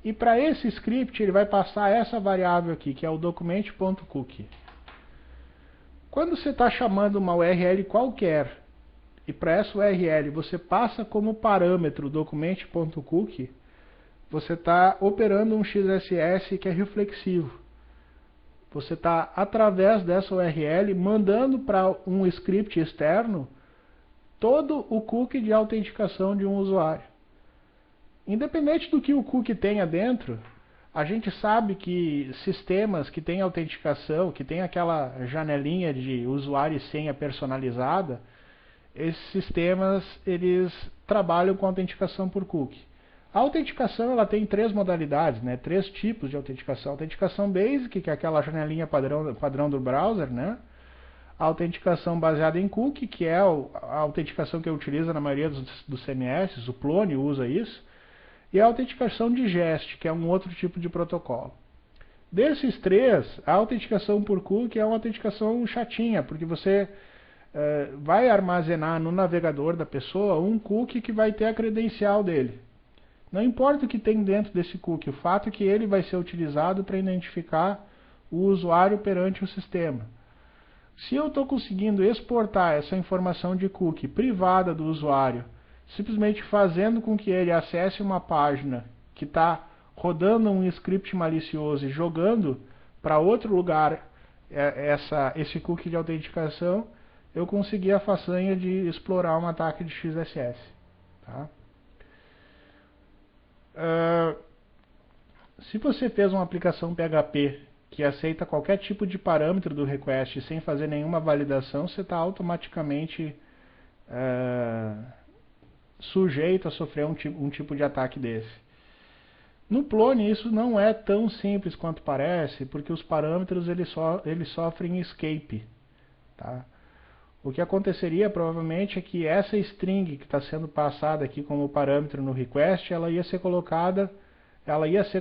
E para esse script ele vai passar essa variável aqui, que é o document.cookie. Quando você está chamando uma URL qualquer, e para essa URL você passa como parâmetro document.cookie, você está operando um XSS que é reflexivo. Você está, através dessa URL, mandando para um script externo todo o cookie de autenticação de um usuário. Independente do que o cookie tenha dentro, a gente sabe que sistemas que têm autenticação, que tem aquela janelinha de usuário e senha personalizada, esses sistemas eles trabalham com autenticação por cookie. A autenticação ela tem três modalidades, né? 3 tipos de autenticação. Autenticação basic, que é aquela janelinha padrão do browser, né? A autenticação baseada em cookie, que é a autenticação que utiliza na maioria dos CMS, o Plone usa isso. E a autenticação de GEST, que é um outro tipo de protocolo. Desses 3, a autenticação por cookie é uma autenticação chatinha, porque você vai armazenar no navegador da pessoa um cookie que vai ter a credencial dele. Não importa o que tem dentro desse cookie, o fato é que ele vai ser utilizado para identificar o usuário perante o sistema. Se eu estou conseguindo exportar essa informação de cookie privada do usuário, simplesmente fazendo com que ele acesse uma página que está rodando um script malicioso e jogando para outro lugar esse cookie de autenticação, eu consegui a façanha de explorar um ataque de XSS. Tá? Se você fez uma aplicação PHP que aceita qualquer tipo de parâmetro do request sem fazer nenhuma validação, você está automaticamente sujeito a sofrer um tipo de ataque desse. No Plone isso não é tão simples quanto parece, porque os parâmetros eles sofrem escape. Tá? O que aconteceria provavelmente é que essa string que está sendo passada aqui como parâmetro no request, ela ia ser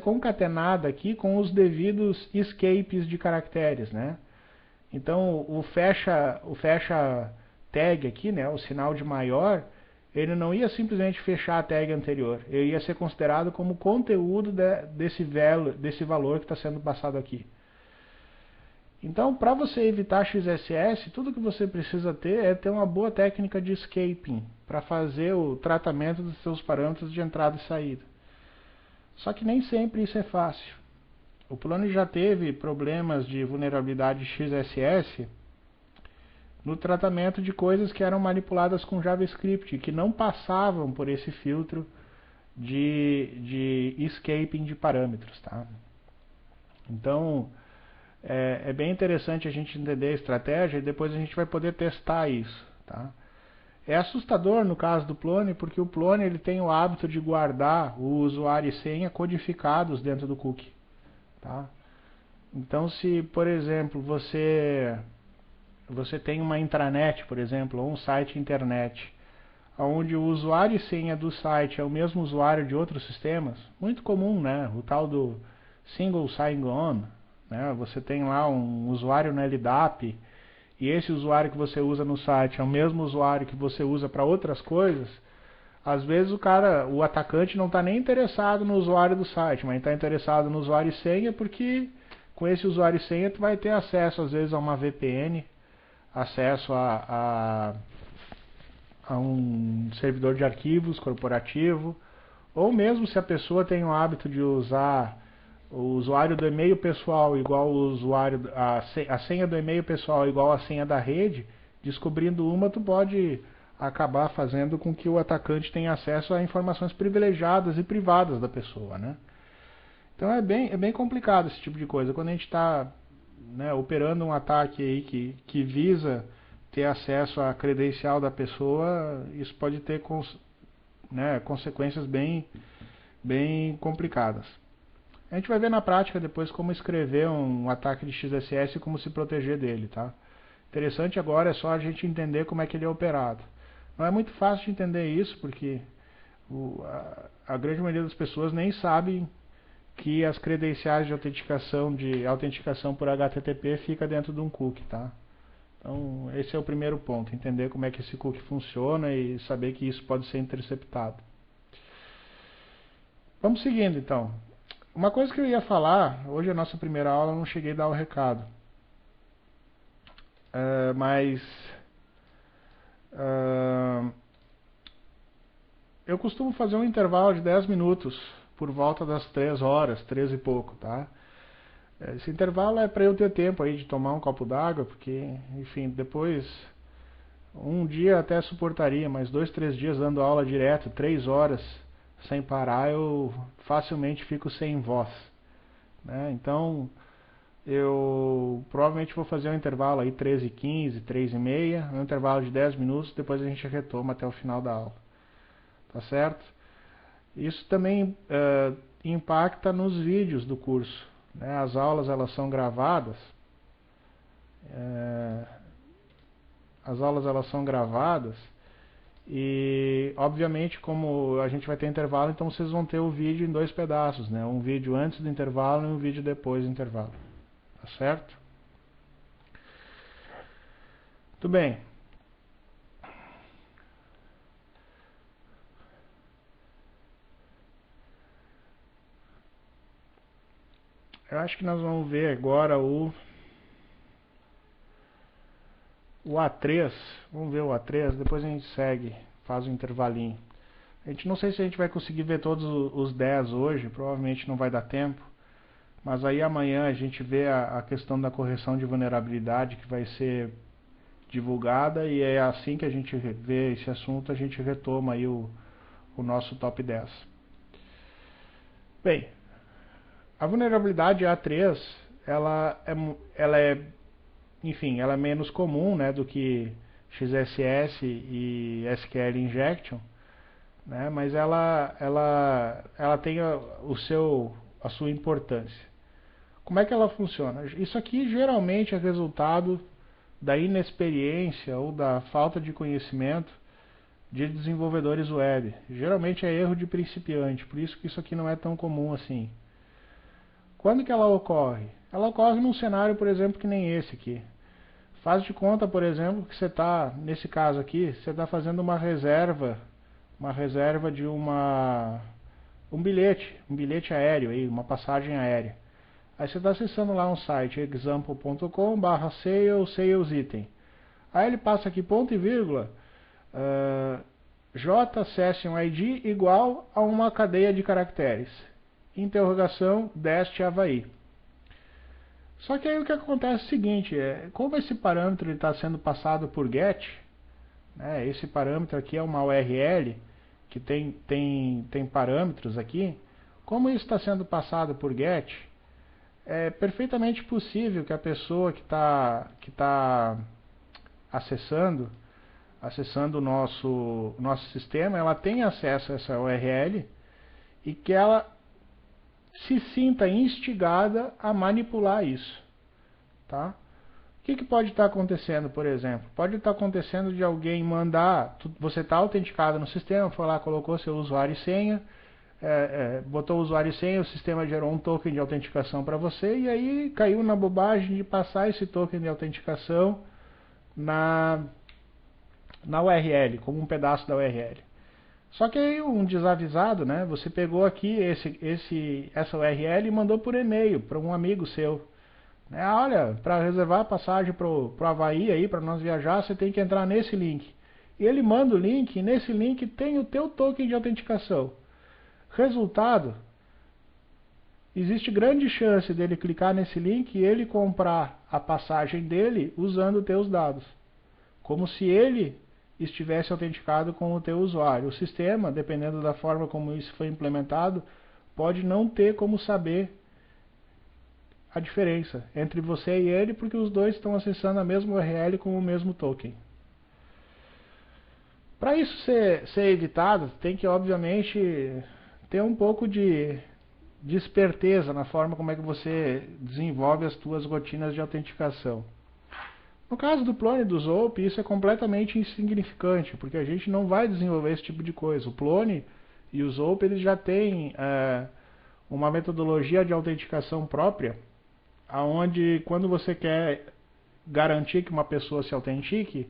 concatenada aqui com os devidos escapes de caracteres, né? Então o fecha tag aqui, né, o sinal de maior, ele não ia simplesmente fechar a tag anterior, ele ia ser considerado como conteúdo desse valor que está sendo passado aqui. Então, para você evitar XSS, tudo que você precisa ter é ter uma boa técnica de escaping para fazer o tratamento dos seus parâmetros de entrada e saída. Só que nem sempre isso é fácil. O Plone já teve problemas de vulnerabilidade XSS no tratamento de coisas que eram manipuladas com JavaScript, que não passavam por esse filtro de escaping de parâmetros. Tá? Então, é bem interessante a gente entender a estratégia e depois a gente vai poder testar isso. Tá? É assustador no caso do Plone, porque o Plone ele tem o hábito de guardar o usuário e senha codificados dentro do cookie. Tá? Então, se, por exemplo, você tem uma intranet, por exemplo, ou um site internet, onde o usuário e senha do site é o mesmo usuário de outros sistemas, muito comum, né? O tal do single sign-on, né? Você tem lá um usuário no LDAP, e esse usuário que você usa no site é o mesmo usuário que você usa para outras coisas. Às vezes o atacante não está nem interessado no usuário do site, mas está interessado no usuário e senha, porque com esse usuário e senha tu vai ter acesso às vezes a uma VPN, acesso a um servidor de arquivos corporativo, ou mesmo se a pessoa tem o hábito de usar o usuário do e-mail pessoal igual o usuário, a senha do e-mail pessoal igual a senha da rede, descobrindo uma, tu pode acabar fazendo com que o atacante tenha acesso a informações privilegiadas e privadas da pessoa, né? Então é bem complicado esse tipo de coisa. Quando a gente está, né, operando um ataque aí que visa ter acesso à credencial da pessoa, isso pode ter consequências bem complicadas. A gente vai ver na prática depois como escrever um ataque de XSS e como se proteger dele, tá? Interessante agora é só a gente entender como é que ele é operado. Não é muito fácil de entender isso, porque a grande maioria das pessoas nem sabem que as credenciais de autenticação por HTTP fica dentro de um cookie, tá? Então, esse é o primeiro ponto, entender como é que esse cookie funciona e saber que isso pode ser interceptado. Vamos seguindo, então. Uma coisa que eu ia falar, hoje é a nossa primeira aula, eu não cheguei a dar o recado. Eu costumo fazer um intervalo de 10 minutos por volta das 3 horas, 3 e pouco, tá? Esse intervalo é para eu ter tempo aí de tomar um copo d'água, porque, enfim, depois, um dia até suportaria, mas 2, 3 dias dando aula direto, 3 horas sem parar, eu facilmente fico sem voz, né? Então, eu provavelmente vou fazer um intervalo aí 13h15, 3h30, um intervalo de 10 minutos, depois a gente retoma até o final da aula, tá certo? Isso também impacta nos vídeos do curso, né? As aulas elas são gravadas, e obviamente como a gente vai ter intervalo, então vocês vão ter o vídeo em 2 pedaços, né? Um vídeo antes do intervalo e um vídeo depois do intervalo, tá certo? Muito bem. Eu acho que nós vamos ver agora o A3. Vamos ver o A3, depois a gente segue, faz um intervalinho. A gente não sei se a gente vai conseguir ver todos os 10 hoje, provavelmente não vai dar tempo. Mas aí amanhã a gente vê a questão da correção de vulnerabilidade que vai ser divulgada, e é assim que a gente vê esse assunto, a gente retoma aí o nosso top 10. Bem, a vulnerabilidade A3, ela é menos comum, né, do que XSS e SQL Injection, né, mas ela tem a sua importância. Como é que ela funciona? Isso aqui geralmente é resultado da inexperiência ou da falta de conhecimento de desenvolvedores web. Geralmente é erro de principiante, por isso que isso aqui não é tão comum assim. Quando que ela ocorre? Ela ocorre num cenário, por exemplo, que nem esse aqui. Faz de conta, por exemplo, que você está, nesse caso aqui, você está fazendo uma reserva de um bilhete aéreo, aí, uma passagem aérea. Aí você está acessando lá um site, example.com/sales, sales item. Aí ele passa aqui ponto e vírgula, JSession ID igual a uma cadeia de caracteres. Interrogação, deste Havaí. Só que aí o que acontece é o seguinte, como esse parâmetro está sendo passado por GET, né, esse parâmetro aqui é uma URL, que tem parâmetros aqui, como isso está sendo passado por GET, é perfeitamente possível que a pessoa que está acessando o nosso sistema, ela tenha acesso a essa URL e que ela se sinta instigada a manipular isso. Tá? O que pode estar acontecendo, por exemplo? Pode estar acontecendo de alguém mandar, você está autenticado no sistema, foi lá, colocou seu usuário e senha, botou o usuário e senha, o sistema gerou um token de autenticação para você, e aí caiu na bobagem de passar esse token de autenticação na URL, como um pedaço da URL. Só que aí um desavisado, né, você pegou aqui essa URL e mandou por e-mail para um amigo seu. Olha, para reservar a passagem para o Havaí aí, para nós viajar, você tem que entrar nesse link. E ele manda o link, e nesse link tem o teu token de autenticação. Resultado, existe grande chance dele clicar nesse link e ele comprar a passagem dele usando os teus dados. Como se ele estivesse autenticado com o teu usuário. O sistema, dependendo da forma como isso foi implementado, pode não ter como saber a diferença entre você e ele, porque os dois estão acessando a mesma URL com o mesmo token. Para isso ser evitado, tem que obviamente ter um pouco de esperteza na forma como é que você desenvolve as suas rotinas de autenticação. No caso do Plone e do Zope, isso é completamente insignificante, porque a gente não vai desenvolver esse tipo de coisa. O Plone e o Zope, eles já têm uma metodologia de autenticação própria, onde quando você quer garantir que uma pessoa se autentique,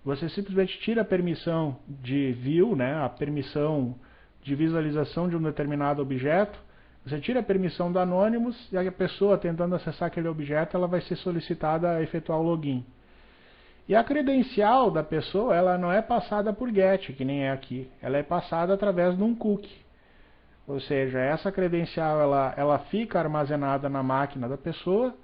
você simplesmente tira a permissão de view, né, a permissão de visualização de um determinado objeto, você tira a permissão do Anonymous e a pessoa tentando acessar aquele objeto, ela vai ser solicitada a efetuar o login. E a credencial da pessoa, ela não é passada por GET, que nem é aqui. Ela é passada através de um cookie. Ou seja, essa credencial ela fica armazenada na máquina da pessoa.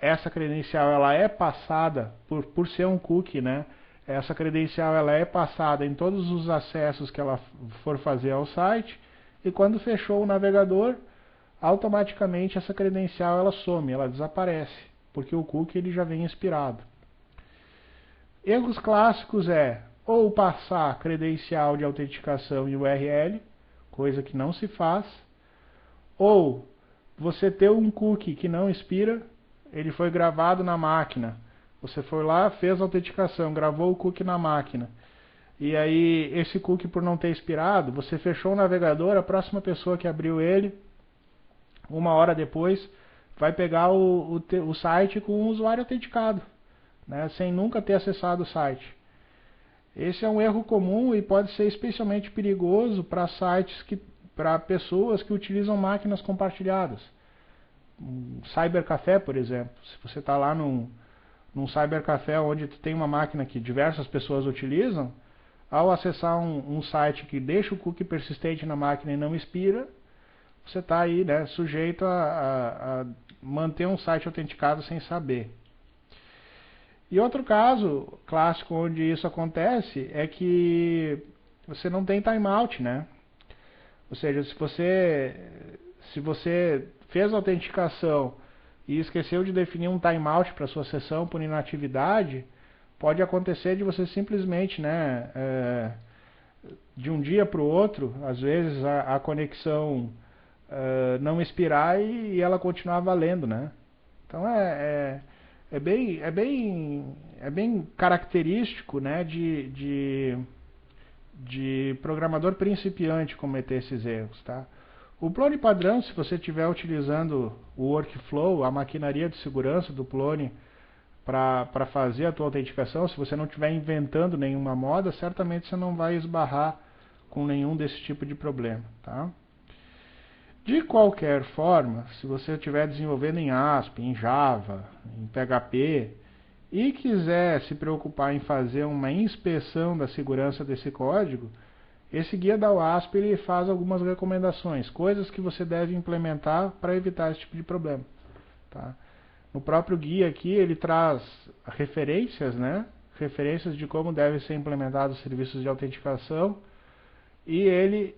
Essa credencial ela é passada, por ser um cookie, né? Essa credencial ela é passada em todos os acessos que ela for fazer ao site. E quando fechou o navegador, automaticamente essa credencial ela some, ela desaparece, porque o cookie ele já vem expirado. Erros clássicos ou passar credencial de autenticação em URL, coisa que não se faz, ou você ter um cookie que não expira, ele foi gravado na máquina, você foi lá, fez a autenticação, gravou o cookie na máquina, e aí esse cookie por não ter expirado, você fechou o navegador, a próxima pessoa que abriu ele, uma hora depois, vai pegar o site com o usuário autenticado, né, sem nunca ter acessado o site. Esse é um erro comum e pode ser especialmente perigoso para para pessoas que utilizam máquinas compartilhadas. Um cybercafé, por exemplo. Se você está lá num cybercafé onde tem uma máquina que diversas pessoas utilizam, ao acessar um site que deixa o cookie persistente na máquina e não expira, você está aí, né, sujeito a manter um site autenticado sem saber. E outro caso clássico onde isso acontece é que você não tem timeout, né? Ou seja, se você fez a autenticação e esqueceu de definir um timeout para sua sessão por inatividade, pode acontecer de você simplesmente, né, de um dia para o outro, às vezes a conexão não expirar e ela continuar valendo, né? Então é bem característico, né, de programador principiante cometer esses erros, tá? O Plone padrão, se você estiver utilizando o workflow, a maquinaria de segurança do Plone para fazer a tua autenticação, se você não estiver inventando nenhuma moda, certamente você não vai esbarrar com nenhum desse tipo de problema, tá? De qualquer forma, se você estiver desenvolvendo em ASP, em Java, em PHP, e quiser se preocupar em fazer uma inspeção da segurança desse código, esse guia da WASP ele faz algumas recomendações, coisas que você deve implementar para evitar esse tipo de problema. Tá? No próprio guia aqui ele traz referências, né? Referências de como devem ser implementados os serviços de autenticação, e ele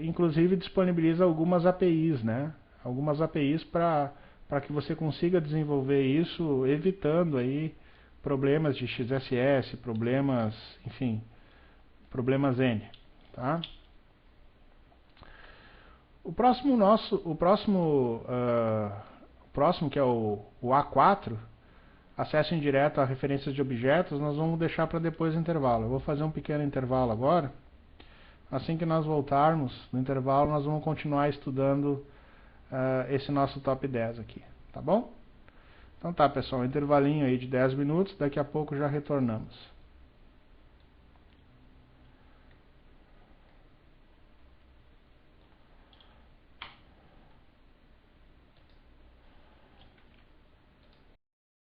inclusive disponibiliza algumas APIs, né? Algumas APIs para que você consiga desenvolver isso, evitando aí problemas de XSS, problemas, enfim, problemas N. Tá? O próximo que é o A4, acesso indireto a referências de objetos, nós vamos deixar para depois do intervalo. Eu vou fazer um pequeno intervalo agora. Assim que nós voltarmos no intervalo, nós vamos continuar estudando esse nosso top 10 aqui, tá bom? Então tá, pessoal, um intervalinho aí de 10 minutos, daqui a pouco já retornamos.